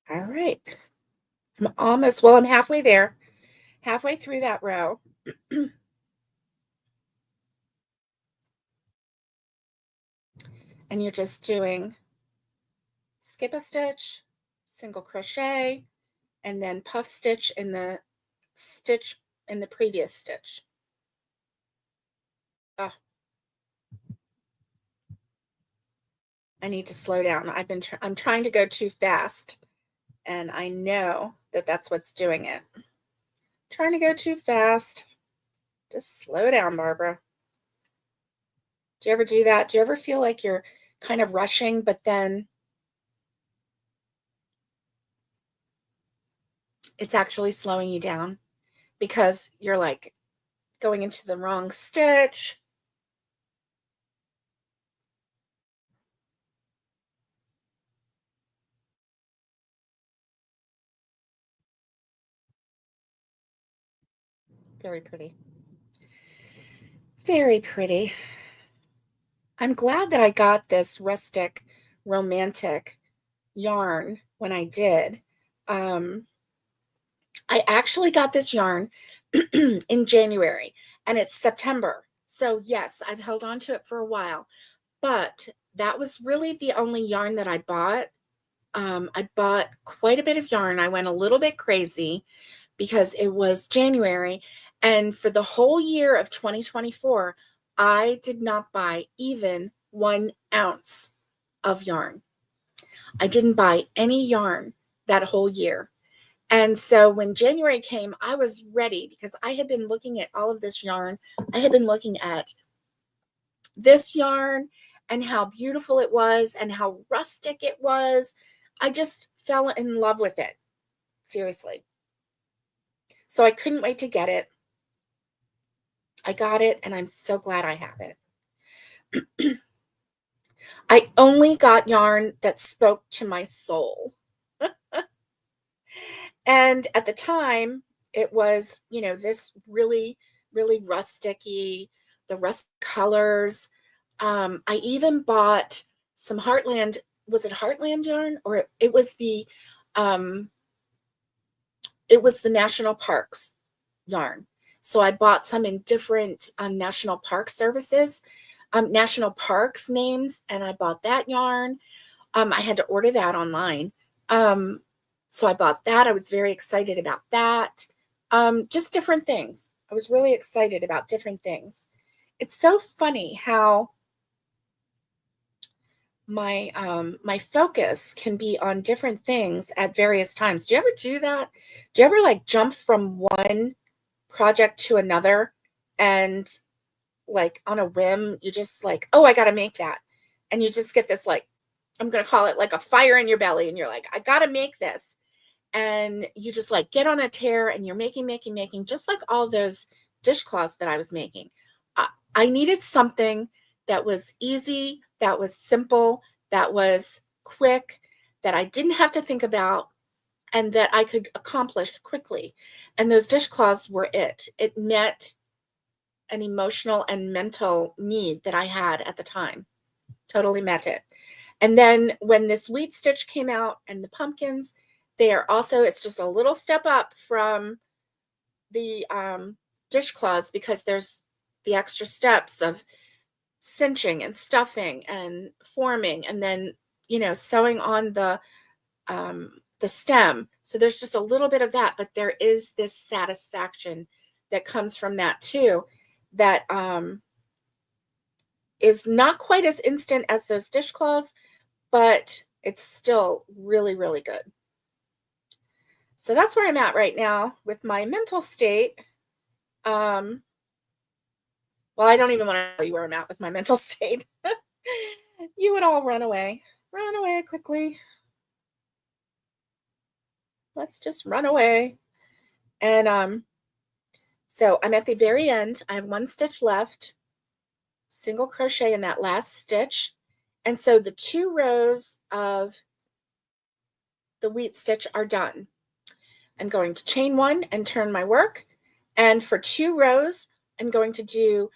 All right. I'm halfway there, halfway through that row. And you're just doing skip a stitch, single crochet, and then puff stitch in the stitch in the previous stitch. Oh, I need to slow down. I'm trying to go too fast, and I know that that's what's doing it. Trying to go too fast. Just slow down, Barbara. Do you ever do that? Do you ever feel like you're kind of rushing, but then it's actually slowing you down because you're like going into the wrong stitch? Very pretty. Very pretty. I'm glad that I got this rustic romantic yarn when I did. I actually got this yarn in January and it's September. So yes, I've held on to it for a while, but that was really the only yarn that I bought. I bought quite a bit of yarn. I went a little bit crazy because it was January, and for the whole year of 2024, I did not buy even 1 ounce of yarn. I didn't buy any yarn that whole year. And so when January came, I was ready because I had been looking at all of this yarn. I had been looking at this yarn and how beautiful it was and how rustic it was. I just fell in love with it. Seriously. So I couldn't wait to get it. I got it, and I'm so glad I have it. I only got yarn that spoke to my soul. And at the time, it was, this really, really rusticy, the rust colors. I even bought some Heartland. Was it Heartland yarn, or um, it was the national parks yarn. So I bought some in different national park services, national parks names, and I bought that yarn. I had to order that online. So I bought that. I was very excited about that. Just different things. I was really excited about different things. It's so funny how my focus can be on different things at various times. Do you ever do that? Do you ever like jump from one project to another and like on a whim, you just like, oh, I got to make that. And you just get this like, I'm going to call it like a fire in your belly. And you're like, I got to make this. And you just like get on a tear and you're making, just like all those dishcloths that I was making. I needed something that was easy, that was simple, that was quick, that I didn't have to think about, and that I could accomplish quickly. And those dishcloths were it. It met an emotional and mental need that I had at the time. Totally met it. And then when this wheat stitch came out and the pumpkins, they are also, it's just a little step up from the dishcloths because there's the extra steps of cinching and stuffing and forming and then, sewing on the stem. So there's just a little bit of that, but there is this satisfaction that comes from that too, that is not quite as instant as those dishcloths, but it's still really, really good. So that's where I'm at right now with my mental state. Well, I don't even want to tell you where I'm at with my mental state. You would all run away quickly. Let's just run away. And so I'm at the very end. I have 1 stitch left, single crochet in that last stitch. And so the 2 rows of the wheat stitch are done. I'm going to chain 1 and turn my work. And for 2 rows, I'm going to do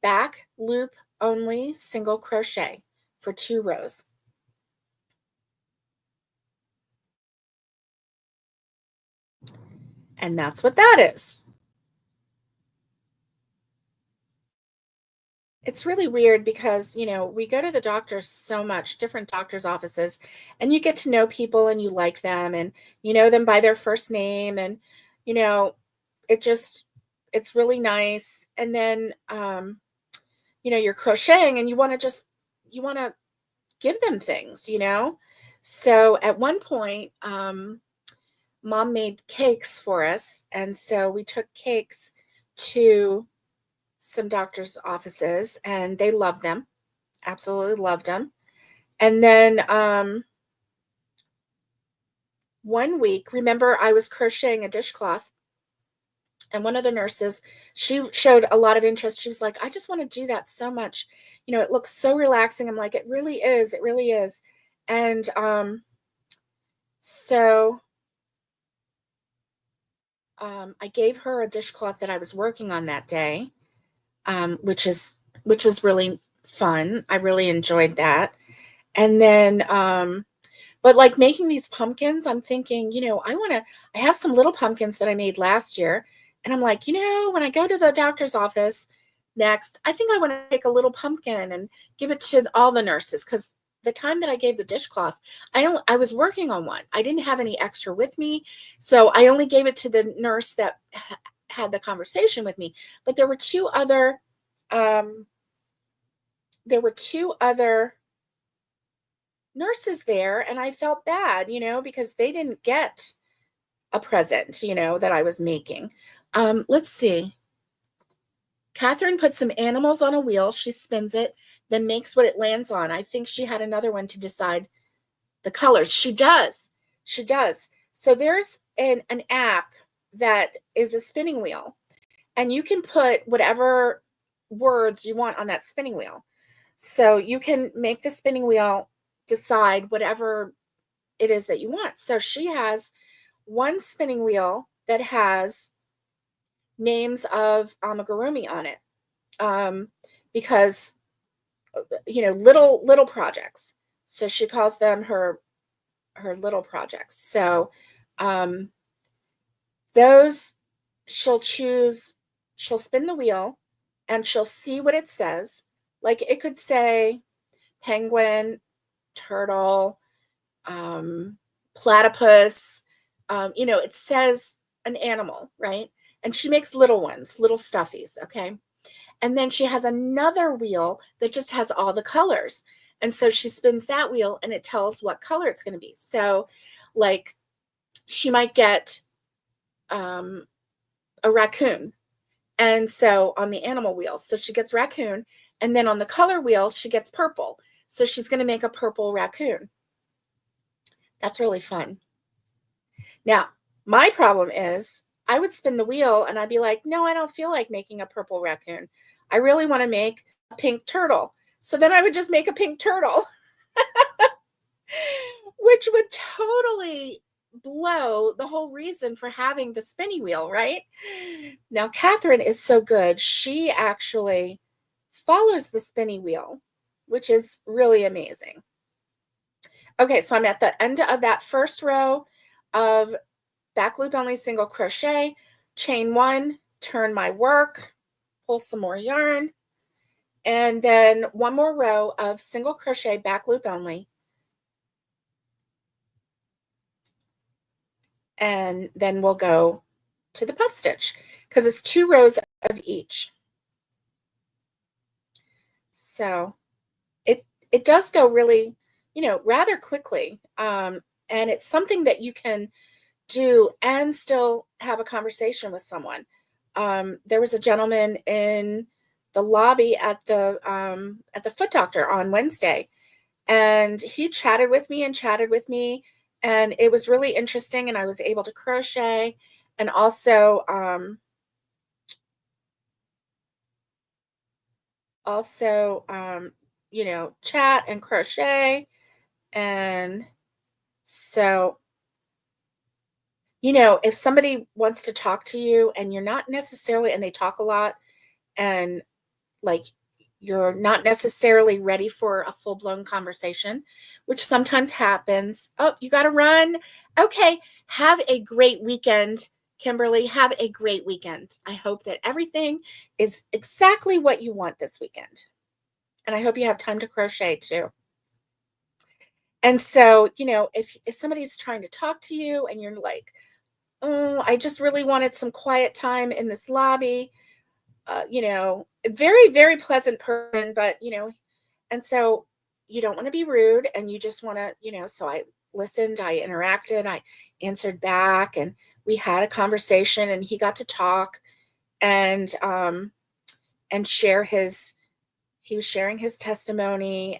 back loop only single crochet for 2 rows. And that's what that is. It's really weird because, we go to the doctors so much, different doctor's offices, and you get to know people and you like them and you know them by their first name. And, you know, it just, it's really nice. And then, you're crocheting and you want to give them things. So at one point, Mom made cakes for us. And so we took cakes to some doctor's offices and they loved them, absolutely loved them. And then one week, remember, I was crocheting a dishcloth and one of the nurses, she showed a lot of interest. She was like, I just want to do that so much. It looks so relaxing. I'm like, it really is. It really is. And so I gave her a dishcloth that I was working on that day, which was really fun. I really enjoyed that. And then, but like making these pumpkins, I'm thinking, I have some little pumpkins that I made last year. And I'm like, when I go to the doctor's office next, I think I want to take a little pumpkin and give it to all the nurses. Cause the time that I gave the dishcloth, I was working on one. I didn't have any extra with me. So I only gave it to the nurse that had the conversation with me. But there were 2 other there were two other nurses there, and I felt bad, because they didn't get a present, that I was making. Let's see. Catherine put some animals on a wheel. She spins it, then makes what it lands on. I think she had another one to decide the colors. She does. She does. So there's an app that is a spinning wheel, and you can put whatever words you want on that spinning wheel. So you can make the spinning wheel decide whatever it is that you want. So she has one spinning wheel that has names of amigurumi on it, because little projects. So she calls them her little projects. So those she'll spin the wheel and she'll see what it says. Like it could say penguin, turtle, platypus. It says an animal, right? And she makes little ones, little stuffies, okay? And then she has another wheel that just has all the colors. And so she spins that wheel and it tells what color it's going to be. So like she might get a raccoon. And so on the animal wheel, so she gets raccoon. And then on the color wheel, she gets purple. So she's going to make a purple raccoon. That's really fun. Now, my problem is I would spin the wheel and I'd be like, no, I don't feel like making a purple raccoon. I really want to make a pink turtle. So then I would just make a pink turtle, which would totally blow the whole reason for having the spinning wheel, right? Now, Catherine is so good. She actually follows the spinning wheel, which is really amazing. Okay, so I'm at the end of that first row of back loop only single crochet, chain one, turn my work, pull some more yarn, and then one more row of single crochet back loop only. And then we'll go to the puff stitch because it's 2 rows of each. So it does go really, rather quickly. And it's something that you can do and still have a conversation with someone. There was a gentleman in the lobby at the foot doctor on Wednesday, and he chatted with me, and it was really interesting. And I was able to crochet and also chat and crochet. And so if somebody wants to talk to you and you're not necessarily, and they talk a lot, and like you're not necessarily ready for a full-blown conversation, which sometimes happens. Oh, you got to run. Okay. Have a great weekend, Kimberly. Have a great weekend. I hope that everything is exactly what you want this weekend. And I hope you have time to crochet too. And so, if somebody's trying to talk to you and you're like, oh, I just really wanted some quiet time in this lobby, very, very pleasant person, but, and so you don't want to be rude and you just want to, so I listened, I interacted, I answered back, and we had a conversation, and he got to talk and share he was sharing his testimony,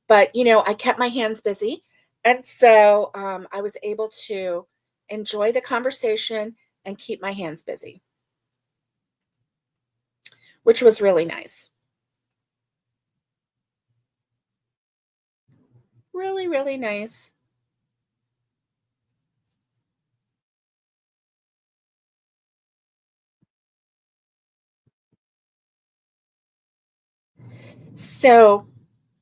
but I kept my hands busy. And so I was able to enjoy the conversation and keep my hands busy, which was really nice. Really, really nice. So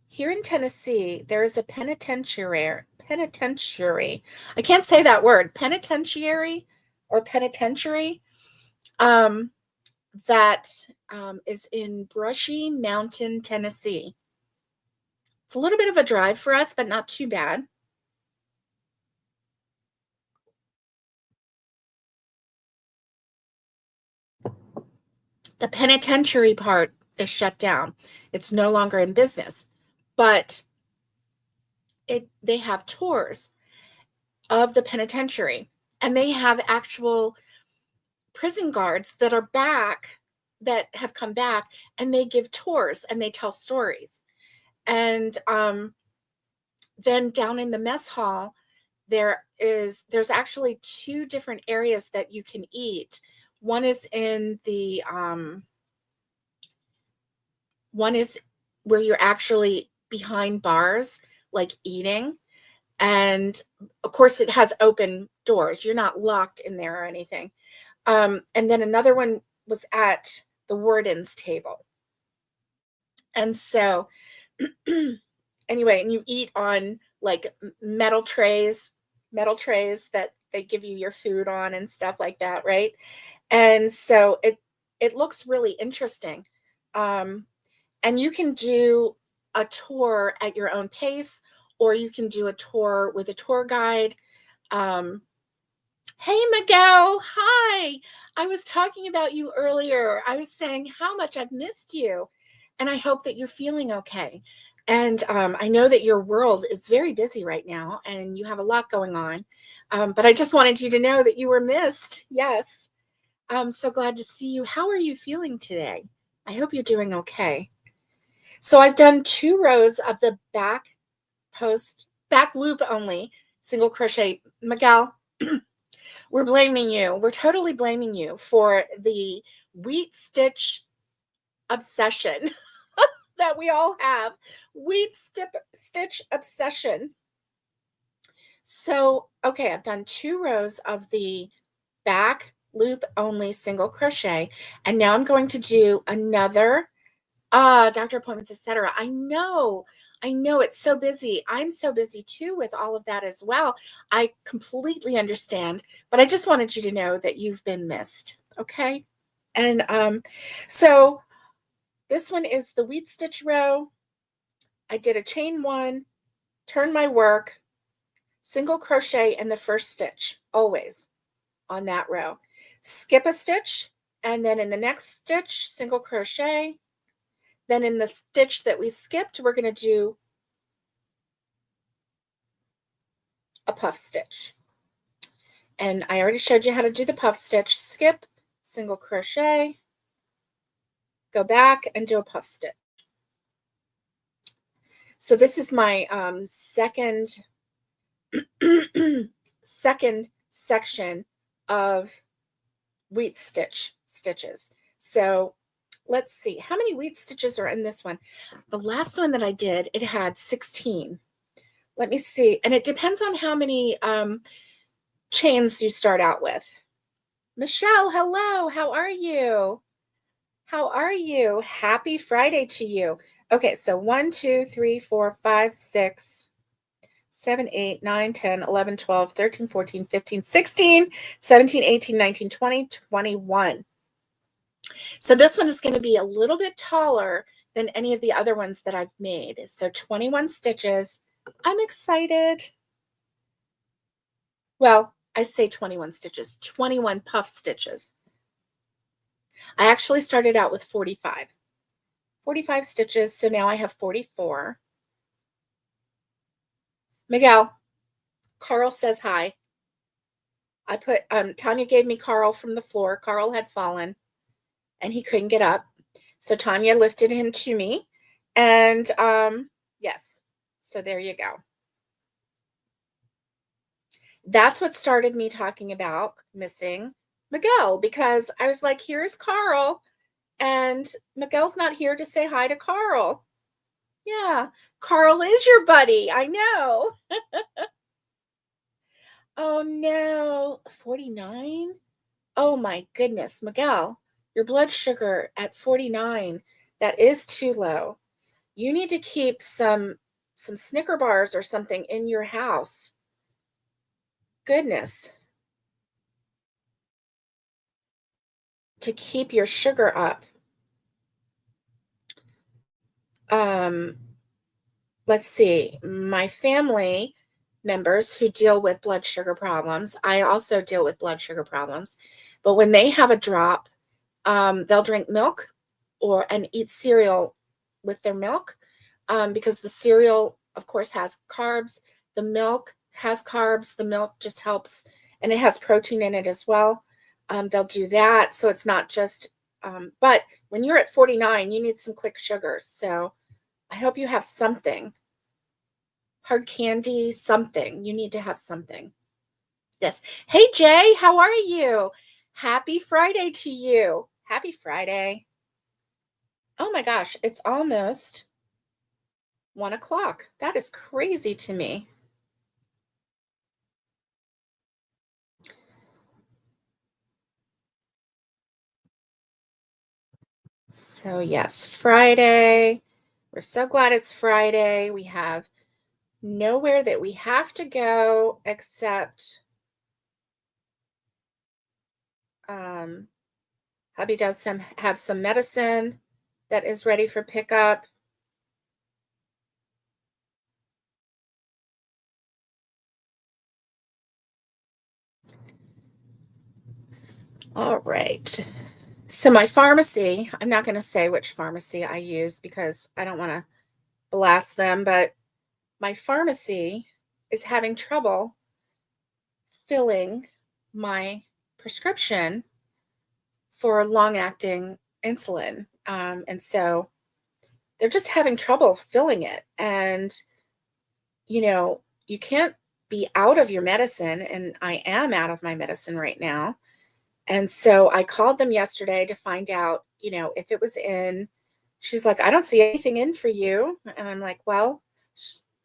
here in Tennessee, there is a penitentiary. I can't say that word. Penitentiary or penitentiary. That is in Brushy Mountain, Tennessee. It's a little bit of a drive for us, but not too bad. The penitentiary part is shut down. It's no longer in business, but they have tours of the penitentiary, and they have actual prison guards that are back, that have come back, and they give tours and they tell stories. And then down in the mess hall, there's actually 2 different areas that you can eat. One is in the one is where you're actually behind bars, like eating. And of course, it has open doors. You're not locked in there or anything. And then another one was at the warden's table. And so, anyway, and you eat on like metal trays that they give you your food on and stuff like that, right? And so it looks really interesting. And you can do a tour at your own pace, or you can do a tour with a tour guide. Hey, Miguel. Hi. I was talking about you earlier. I was saying how much I've missed you, and I hope that you're feeling okay. And I know that your world is very busy right now, and you have a lot going on. But I just wanted you to know that you were missed. Yes. I'm so glad to see you. How are you feeling today? I hope you're doing okay. So I've done 2 rows of the back loop only single crochet. Miguel, we're blaming you. We're totally blaming you for the wheat stitch obsession that we all have. Wheat stitch obsession. So, okay, I've done 2 rows of the back loop only single crochet, and now I'm going to do another doctor appointments, etc. I know it's so busy. I'm so busy too with all of that as well. I completely understand, but I just wanted you to know that you've been missed. Okay. And so this one is the wheat stitch row. I did a chain 1, turn my work, single crochet in the first stitch, always on that row. Skip a stitch, and then in the next stitch, single crochet. Then in the stitch that we skipped, we're going to do a puff stitch. And I already showed you how to do the puff stitch. Skip, single crochet, go back and do a puff stitch. So this is my second section of wheat stitches. So let's see, how many wheat stitches are in this one? The last one that I did, it had 16. Let me see. And it depends on how many chains you start out with. Michelle, hello. How are you? How are you? Happy Friday to you. Okay, so 1, 2, 3, 4, 5, 6, 7, 8, 9, 10, 11, 12, 13, 14, 15, 16, 17, 18, 19, 20, 21. So this one is going to be a little bit taller than any of the other ones that I've made. So 21 stitches. I'm excited. Well, I say 21 stitches, 21 puff stitches. I actually started out with 45 stitches. So now I have 44. Miguel, Carl says hi. I put, Tanya gave me Carl from the floor. Carl had fallen and he couldn't get up. So Tanya lifted him to me. And yes, so there you go. That's what started me talking about missing Miguel, because I was like, here's Carl, and Miguel's not here to say hi to Carl. Yeah, Carl is your buddy. I know. Oh no, 49? Oh my goodness, Miguel, your blood sugar at 49, that is too low. You need to keep some Snicker bars or something in your house. Goodness. To keep your sugar up. Let's see, my family members who deal with blood sugar problems, I also deal with blood sugar problems, but when they have a drop, they'll drink milk and eat cereal with their milk, because the cereal, of course, has carbs. The milk has carbs. The milk just helps, and it has protein in it as well. They'll do that. So it's not just, but when you're at 49, you need some quick sugars. So I hope you have something. Hard candy, something. You need to have something. Yes. Hey, Jay, how are you? Happy Friday to you. Happy Friday. Oh my gosh, it's almost 1 o'clock. That is crazy to me. So, yes, Friday. We're so glad it's Friday. We have nowhere that we have to go except hubby does have some medicine that is ready for pickup. All right. So my pharmacy, I'm not going to say which pharmacy I use because I don't want to blast them, but my pharmacy is having trouble filling my prescription for long-acting insulin. And so they're just having trouble filling it. And, you can't be out of your medicine. And I am out of my medicine right now. And so I called them yesterday to find out, if it was in. She's like, I don't see anything in for you. And I'm like, well,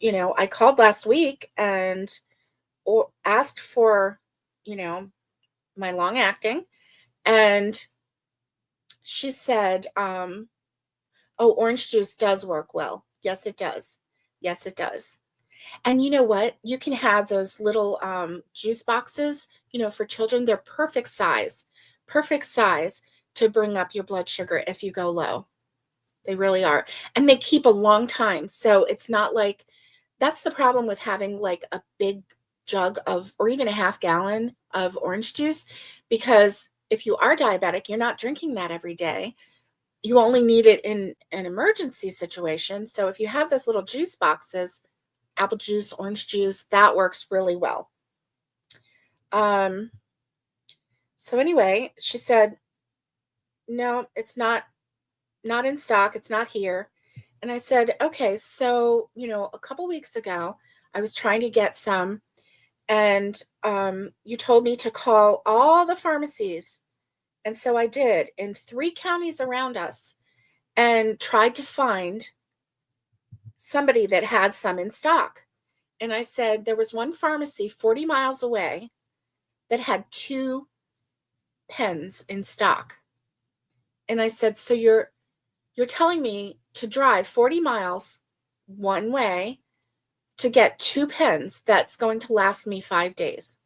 I called last week and or asked for, you know, my long acting. And she said, oh, orange juice does work well. Yes, it does. Yes, it does. And you know what? You can have those little juice boxes, for children. They're perfect size to bring up your blood sugar if you go low. They really are. And they keep a long time. So it's not like that's the problem with having like a big jug of, or even a half gallon of orange juice, because if you are diabetic, you're not drinking that every day. You only need it in an emergency situation. So if you have those little juice boxes, apple juice, orange juice, that works really well. Um, so anyway, she said, no, it's not in stock. It's not here. And I said, okay, so, a couple weeks ago, I was trying to get some, and you told me to call all the pharmacies. And so I did in 3 counties around us and tried to find somebody that had some in stock. And I said, there was one pharmacy 40 miles away that had 2 pens in stock. And I said, so you're telling me to drive 40 miles one way to get 2 pens that's going to last me 5 days.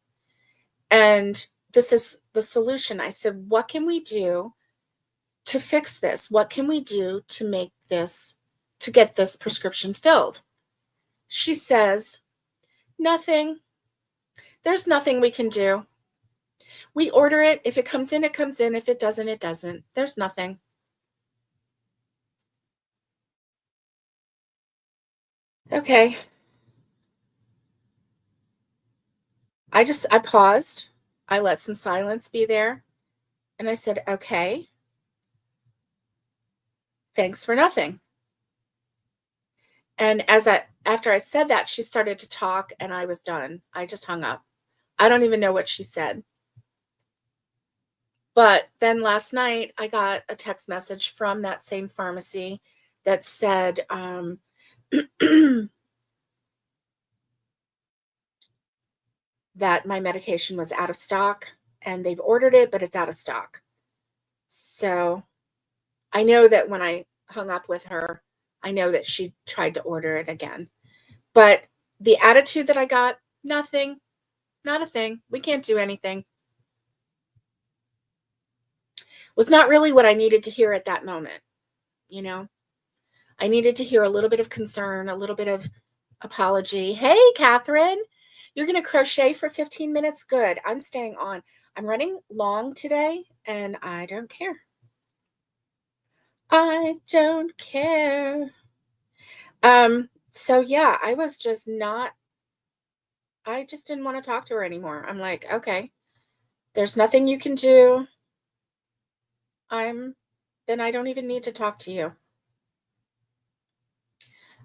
And this is the solution. I said, what can we do to fix this? What can we do to get this prescription filled? She says, nothing. There's nothing we can do. We order it. If it comes in, it comes in. If it doesn't, it doesn't. There's nothing. Okay. I paused. I let some silence be there. And I said, okay, thanks for nothing. And after I said that, she started to talk and I was done. I just hung up. I don't even know what she said. But then last night I got a text message from that same pharmacy that said, that my medication was out of stock and they've ordered it, but it's out of stock. So I know that when I hung up with her, I know that she tried to order it again. But the attitude that I got, nothing, not a thing. We can't do anything. Was not really what I needed to hear at that moment. I needed to hear a little bit of concern, a little bit of apology. Hey, Catherine, you're going to crochet for 15 minutes? Good. I'm staying on. I'm running long today and I don't care. I don't care. So yeah, I was just not, I just didn't want to talk to her anymore. I'm like, okay, there's nothing you can do. Then I don't even need to talk to you.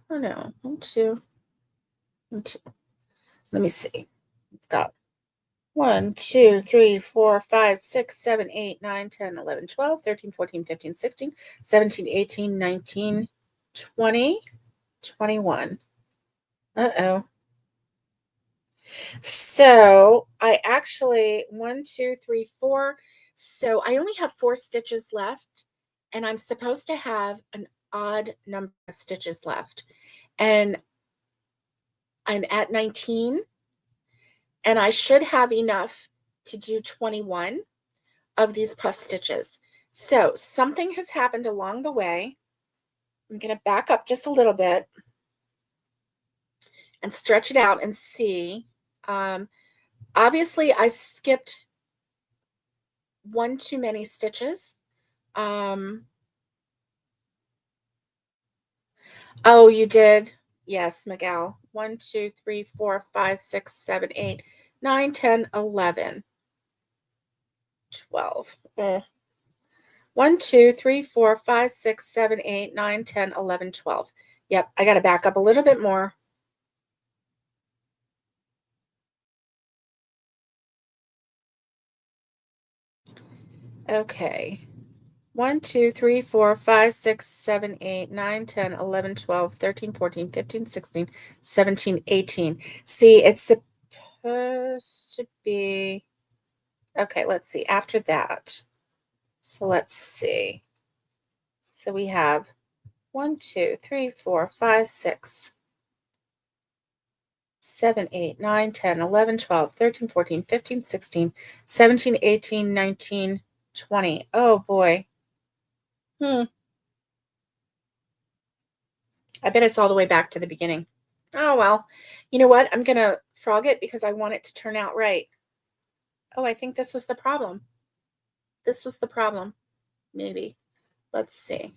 Oh no, 1, 2, 1, 2. Let me see. Got 1, 2, 3, 4, 5, 6, 7, 8, 9, 10, 11, 12, 13, 14, 15, 16, 17, 18, 19, 20, 21. Uh-oh. So I actually, 1, 2, 3, 4. So I only have 4 stitches left, and I'm supposed to have an odd number of stitches left. And I'm at 19, and I should have enough to do 21 of these puff stitches. So something has happened along the way. I'm going to back up just a little bit and stretch it out and see. Obviously, I skipped one too many stitches. Oh, you did? Yes, Miguel. 1, 2, 3, 4, 5, 6, 7, 8, 9, 10, 11, 12. 1, 2, 3, 4, 5, 6, 7, 8, 9, 10, 11, 12. Yep, I got to back up a little bit more. Okay. 1, 2, 3, 4, 5, 6, 7, 8, 9, 10, 11, 12, 13, 14, 15, 16, 17, 18. See, it's supposed to be, okay, let's see, after that. So let's see. So we have 1, 2, 3, 4, 5, 6, 7, 8, 9, 10, 11, 12, 13, 14, 15, 16, 17, 18, 19, 20. Oh boy. I bet it's all the way back to the beginning. Oh, well, you know what? I'm going to frog it because I want it to turn out right. Oh, I think this was the problem. This was the problem. Maybe. Let's see.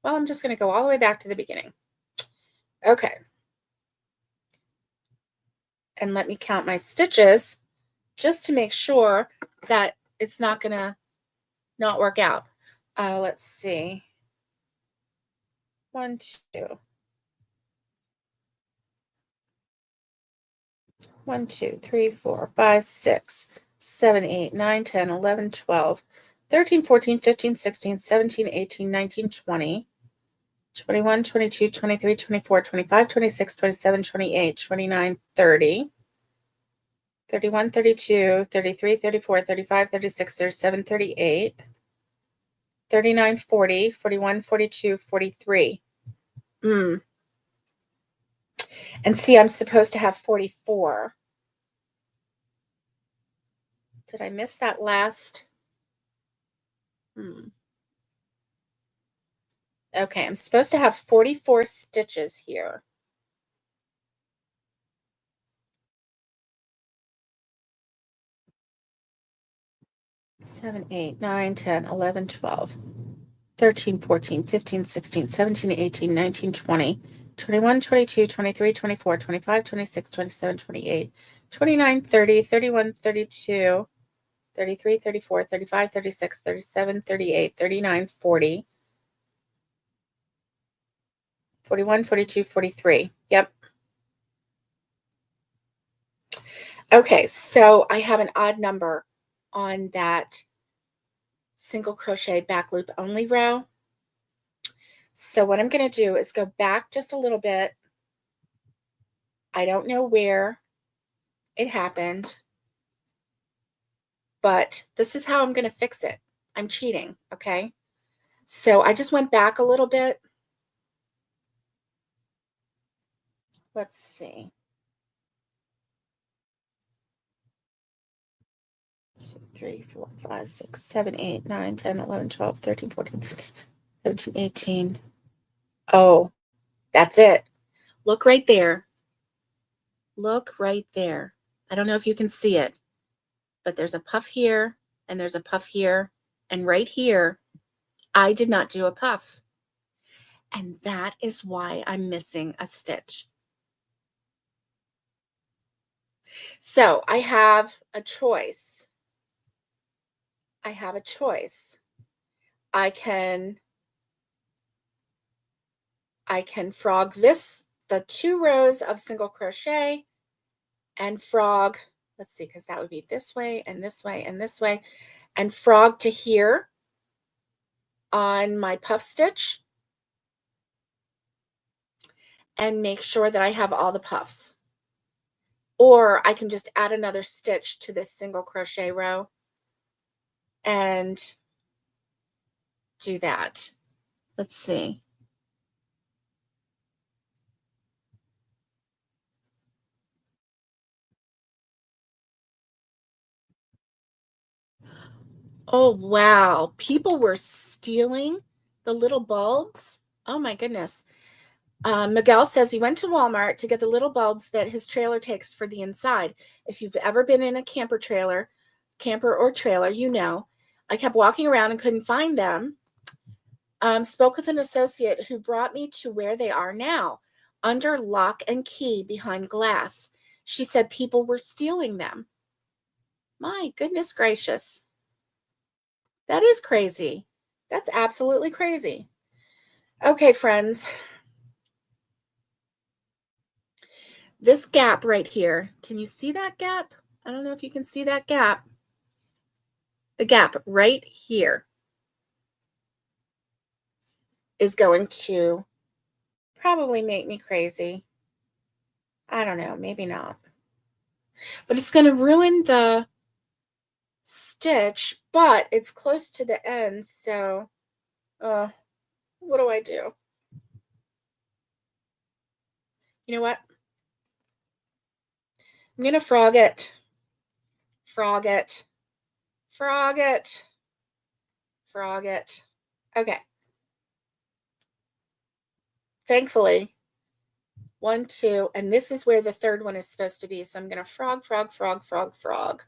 Well, I'm just going to go all the way back to the beginning. Okay. And let me count my stitches just to make sure that it's not going to not work out. Let's see. 1, 2. 1, 2, 3, 4, 5, 6, 7, 8, 9, 10, 11, 12, 13, 14, 15, 16, 17, 18, 19, 20, 21, 22, 23, 24, 25, 26, 27, 28, 29, 30, 31, 32, 33, 34, 35, 36, 37, 38, 39, 40, 41, 42, 43. And see, I'm supposed to have 44. Did I miss that last? Okay, I'm supposed to have 44 stitches here. Seven, 8, 9, 10, 11, 12, 13, 14, 15, 16, 17, 18, 19, 20, 21, 22, 23, 24, 25, 26, 27, 28, 29, 30, 31, 32, 33, 34, 35, 36, 37, 38, 39, 40, 41, 42, 43. Yep. Okay, so I have an odd number on that single crochet back loop only row. So what I'm going to do is go back just a little bit. I don't know where it happened, but this is how I'm going to fix it. I'm cheating, okay? So I just went back a little bit. Let's see. 2, 3, 4, 5, 6, 7, 8, 9, 10, 11, 12, 13, 14, 15, 17, 18. Oh, that's it. Look right there. Look right there. I don't know if you can see it, but there's a puff here and there's a puff here. And right here, I did not do a puff. And that is why I'm missing a stitch. So I have a choice. I have a choice. I can frog the 2 rows of single crochet and frog, let's see, because that would be this way and this way and this way, and frog to here on my puff stitch and make sure that I have all the puffs. Or I can just add another stitch to this single crochet row and do that. Let's see. Oh, wow. People were stealing the little bulbs. Oh, my goodness. Miguel says he went to Walmart to get the little bulbs that his trailer takes for the inside. If you've ever been in a camper or trailer, you know. I kept walking around and couldn't find them. Spoke with an associate who brought me to where they are now, under lock and key behind glass. She said people were stealing them. My goodness gracious. That is crazy. That's absolutely crazy. Okay, friends. This gap right here, can you see that gap? I don't know if you can see that gap. The gap right here is going to probably make me crazy. I don't know, maybe not. But it's going to ruin the stitch, but it's close to the end, so what do I do? You know what? I'm going to frog it. Frog it. Frog it. Frog it. Okay. Thankfully, 1, 2, and this is where the third one is supposed to be. So I'm going to frog, frog, frog, frog, frog.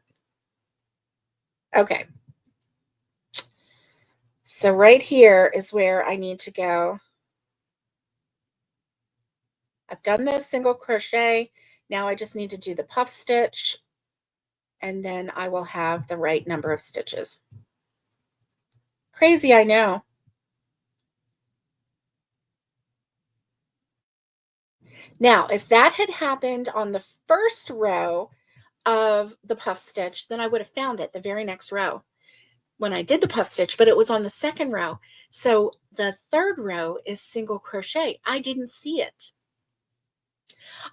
Okay. So right here is where I need to go. I've done the single crochet. Now I just need to do the puff stitch, and then I will have the right number of stitches. Crazy, I know. Now, if that had happened on the first row of the puff stitch, then I would have found it the very next row when I did the puff stitch, but it was on the second row. So the third row is single crochet. I didn't see it.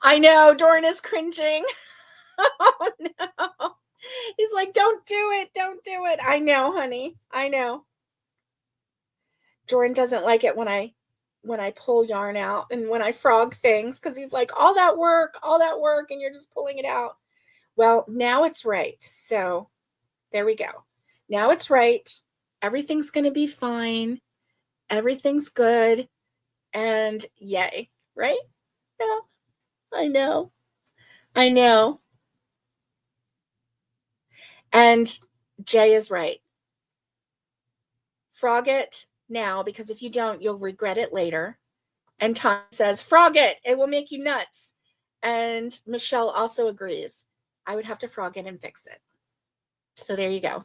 I know, Doran is cringing. Oh no. He's like, don't do it. Don't do it. I know, honey. I know. Doran doesn't like it when I pull yarn out and when I frog things, because he's like, all that work, and you're just pulling it out. Well, now it's right. So there we go. Now it's right. Everything's going to be fine. Everything's good. And yay, right? Yeah, I know. I know. And Jay is right. Frog it now, because if you don't, you'll regret it later. And Tom says, frog it. It will make you nuts. And Michelle also agrees. I would have to frog it and fix it. So there you go.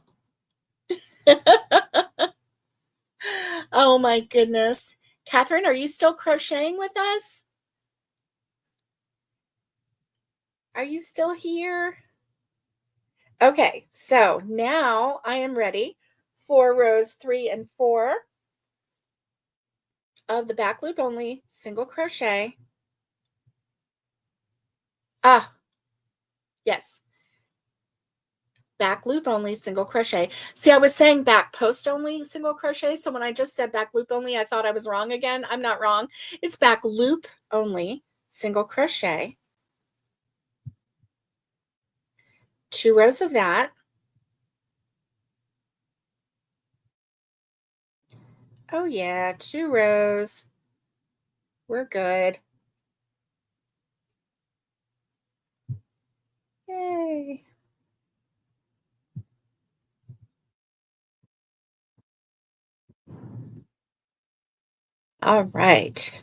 Oh my goodness. Catherine, are you still crocheting with us? Are you still here? Okay, so now I am ready for rows 3 and 4 of the back loop only single crochet. Yes. Back loop only single crochet. See, I was saying back post only single crochet. So when I just said back loop only, I thought I was wrong again. I'm not wrong. It's back loop only single crochet. 2 rows of that. Oh yeah, 2 rows. We're good. Yay. All right.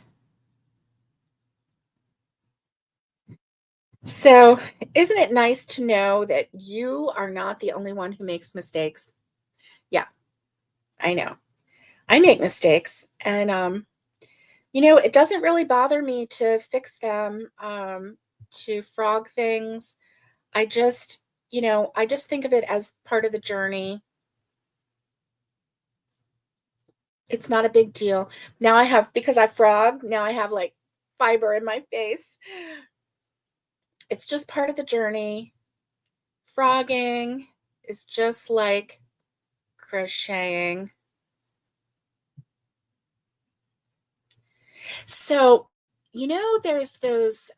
So, isn't it nice to know that you are not the only one who makes mistakes? Yeah, I know. I make mistakes and it doesn't really bother me to fix them, to frog things. I just, I just think of it as part of the journey. It's not a big deal. Now I have, because I frog, now I have like fiber in my face. It's just part of the journey. Frogging is just like crocheting. So, there's those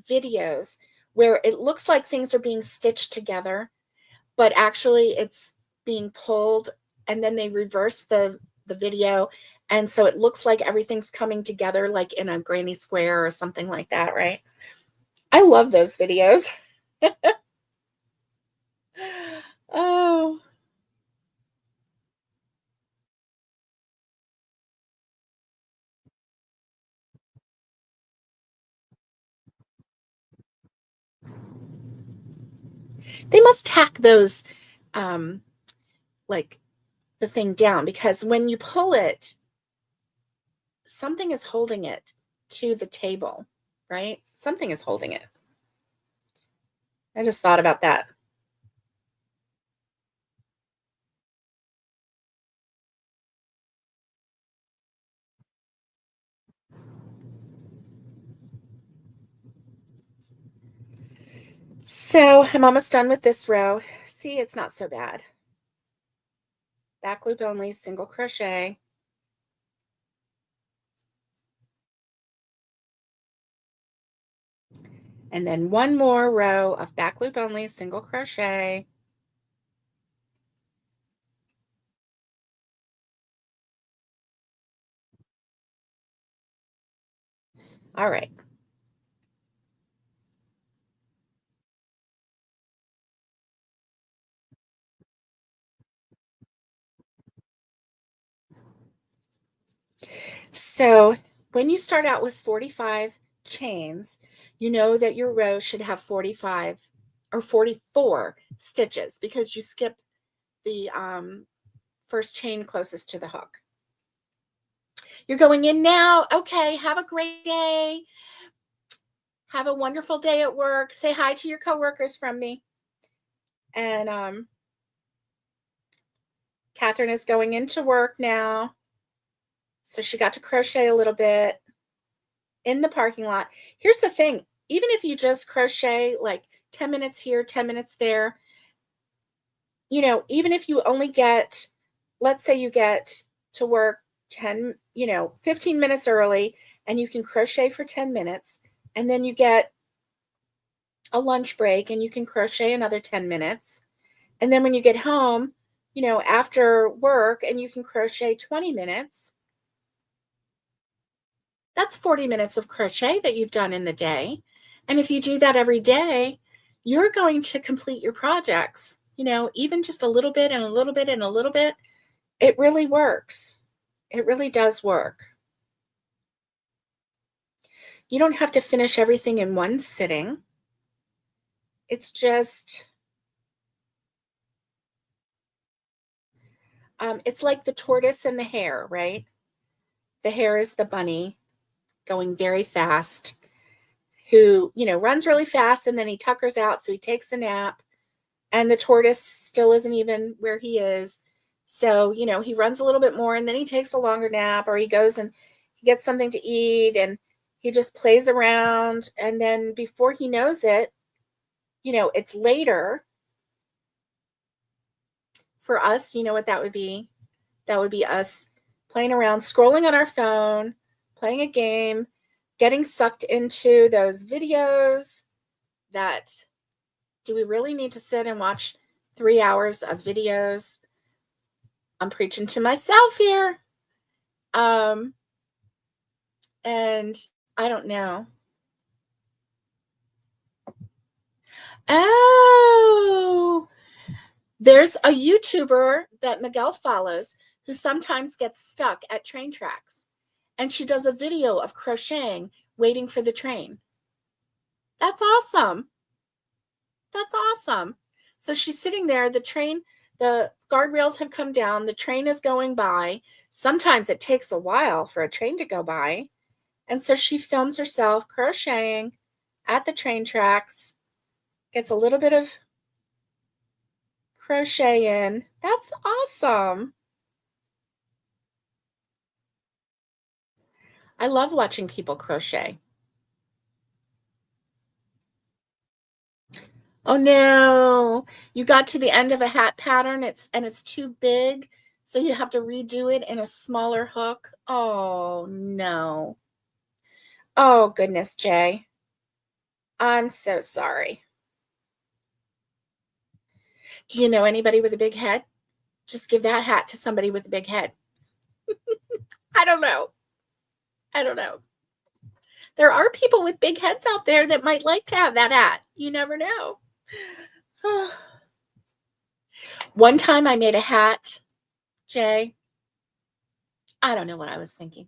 videos where it looks like things are being stitched together, but actually it's being pulled, and then they reverse the video, and so it looks like everything's coming together like in a granny square or something like that, right? I love those videos. Oh, they must tack those um like the thing down, because when you pull it, something is holding it to the table, right? Something is holding it. I just thought about that. So I'm almost done with this row. See, it's not so bad. Back loop only, single crochet. And then one more row of back loop only, single crochet. All right. So when you start out with 45 chains, you know that your row should have 45 or 44 stitches, because you skip the first chain closest to the hook. You're going in now. Okay, have a great day. Have a wonderful day at work. Say hi to your coworkers from me. And Catherine is going into work now. So she got to crochet a little bit in the parking lot. Here's the thing, even if you just crochet like 10 minutes here, 10 minutes there, even if you only get, let's say you get to work 10, 15 minutes early, and you can crochet for 10 minutes, and then you get a lunch break and you can crochet another 10 minutes. And then when you get home, after work, and you can crochet 20 minutes, that's 40 minutes of crochet that you've done in the day. And if you do that every day, you're going to complete your projects, even just a little bit and a little bit and a little bit. It really works. It really does work. You don't have to finish everything in one sitting. It's just, it's like the tortoise and the hare, right? The hare is the bunny going very fast, who, runs really fast, and then he tuckers out, so he takes a nap, and the tortoise still isn't even where he is. So, he runs a little bit more, and then he takes a longer nap, or he goes and he gets something to eat, and he just plays around. And then before he knows it, it's later. For us, you know what that would be? That would be us playing around, scrolling on our phone, playing a game, getting sucked into those videos that, do we really need to sit and watch 3 hours of videos? I'm preaching to myself here. And I don't know. Oh, there's a YouTuber that Miguel follows who sometimes gets stuck at train tracks. and she does a video of crocheting, waiting for the train. That's awesome. That's awesome. So she's sitting there, the guardrails have come down, the train is going by. Sometimes it takes a while for a train to go by. And so she films herself crocheting at the train tracks, gets a little bit of crochet in. That's awesome. I love watching people crochet. Oh no, you got to the end of a hat pattern, it's too big, so you have to redo it in a smaller hook. Oh no. Oh goodness, Jay. I'm so sorry. Do you know anybody with a big head? Just give that hat to somebody with a big head. I don't know. I don't know. There are people with big heads out there that might like to have that hat. You never know. One time I made a hat, Jay. I don't know what I was thinking.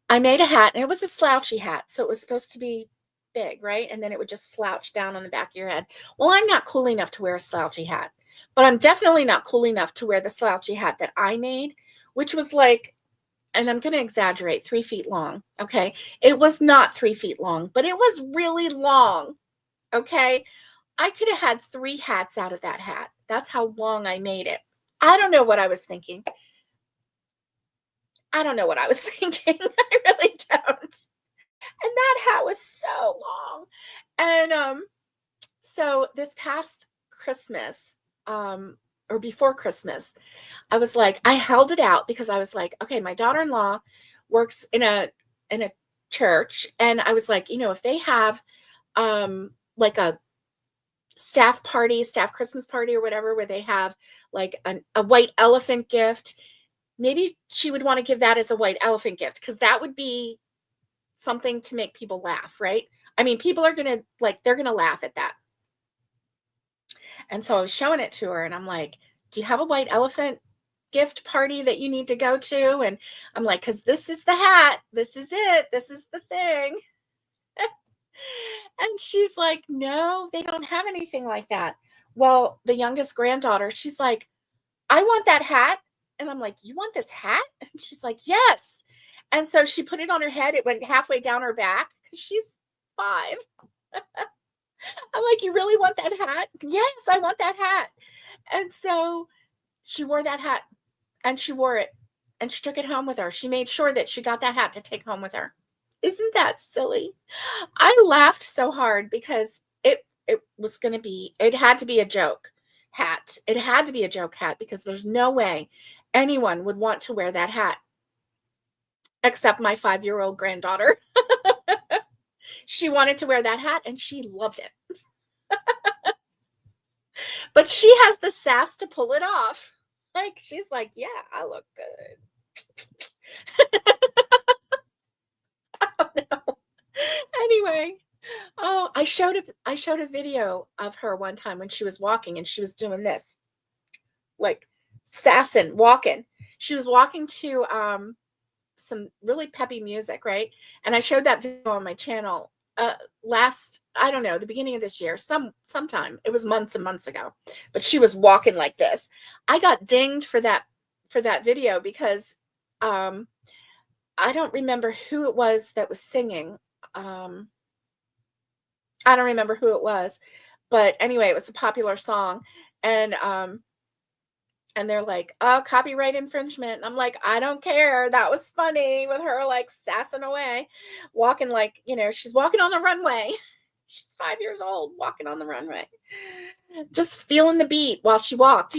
I made a hat, and it was a slouchy hat, so it was supposed to be big, right? And then it would just slouch down on the back of your head. Well, I'm not cool enough to wear a slouchy hat, but I'm definitely not cool enough to wear the slouchy hat that I made, which was like, and I'm going to exaggerate, 3 feet long, okay? It was not 3 feet long, but it was really long, okay? I could have had 3 hats out of that hat. That's how long I made it. I don't know what I was thinking. I don't know what I was thinking. I really don't. And that hat was so long. And so this past Christmas, or before Christmas, I was like, I held it out because I was like, okay, my daughter-in-law works in a church, and I was like, if they have like a staff Christmas party or whatever, where they have like a white elephant gift, maybe she would want to give that as a white elephant gift, because that would be something to make people laugh, right? I mean, people are going to they're going to laugh at that. And so I was showing it to her, and I'm like, do you have a white elephant gift party that you need to go to? And I'm like, because this is the hat. This is it. This is the thing. And she's like, no, they don't have anything like that. Well, the youngest granddaughter, she's like, I want that hat. And I'm like, you want this hat? And she's like, yes. And so she put it on her head. It went halfway down her back because she's 5. I'm like, you really want that hat? Yes, I want that hat. And so she wore that hat, and she wore it, and she took it home with her. She made sure that she got that hat to take home with her. Isn't that silly? I laughed so hard because it had to be a joke hat. It had to be a joke hat, because there's no way anyone would want to wear that hat except my 5-year-old granddaughter. She wanted to wear that hat, and she loved it. But she has the sass to pull it off. Like, she's like, yeah, I look good. Oh, no. Anyway, I showed a video of her one time when she was walking, and she was doing this, like sassing, walking. She was walking to some really peppy music, right? And I showed that video on my channel I don't know, the beginning of this year, sometime. It was months and months ago, but she was walking like this. I got dinged for that video because I don't remember who it was that was singing. I don't remember who it was, but anyway, it was a popular song, and they're like, oh, copyright infringement. And I'm like, I don't care. That was funny, with her like sassing away, walking like, she's walking on the runway. She's 5 years old, walking on the runway, just feeling the beat while she walked,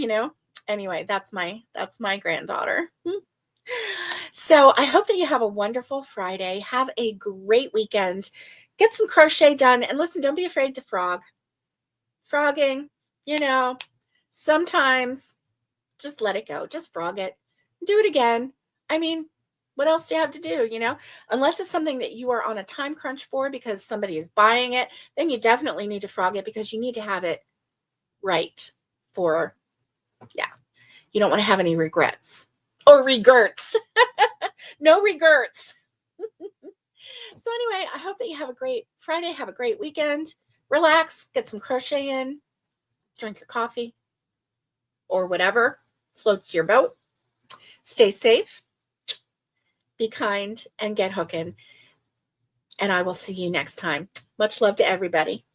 Anyway, that's my granddaughter. So I hope that you have a wonderful Friday. Have a great weekend. Get some crochet done. And listen, don't be afraid to frog. Frogging, sometimes just let it go. Just frog it. Do it again. I mean, what else do you have to do, Unless it's something that you are on a time crunch for because somebody is buying it, then you definitely need to frog it, because you need to have it right for, you don't want to have any regrets. Or regrets. No regrets. So anyway, I hope that you have a great Friday, have a great weekend. Relax, get some crochet in, drink your coffee or whatever floats your boat. Stay safe, be kind, and get hooking. And I will see you next time. Much love to everybody.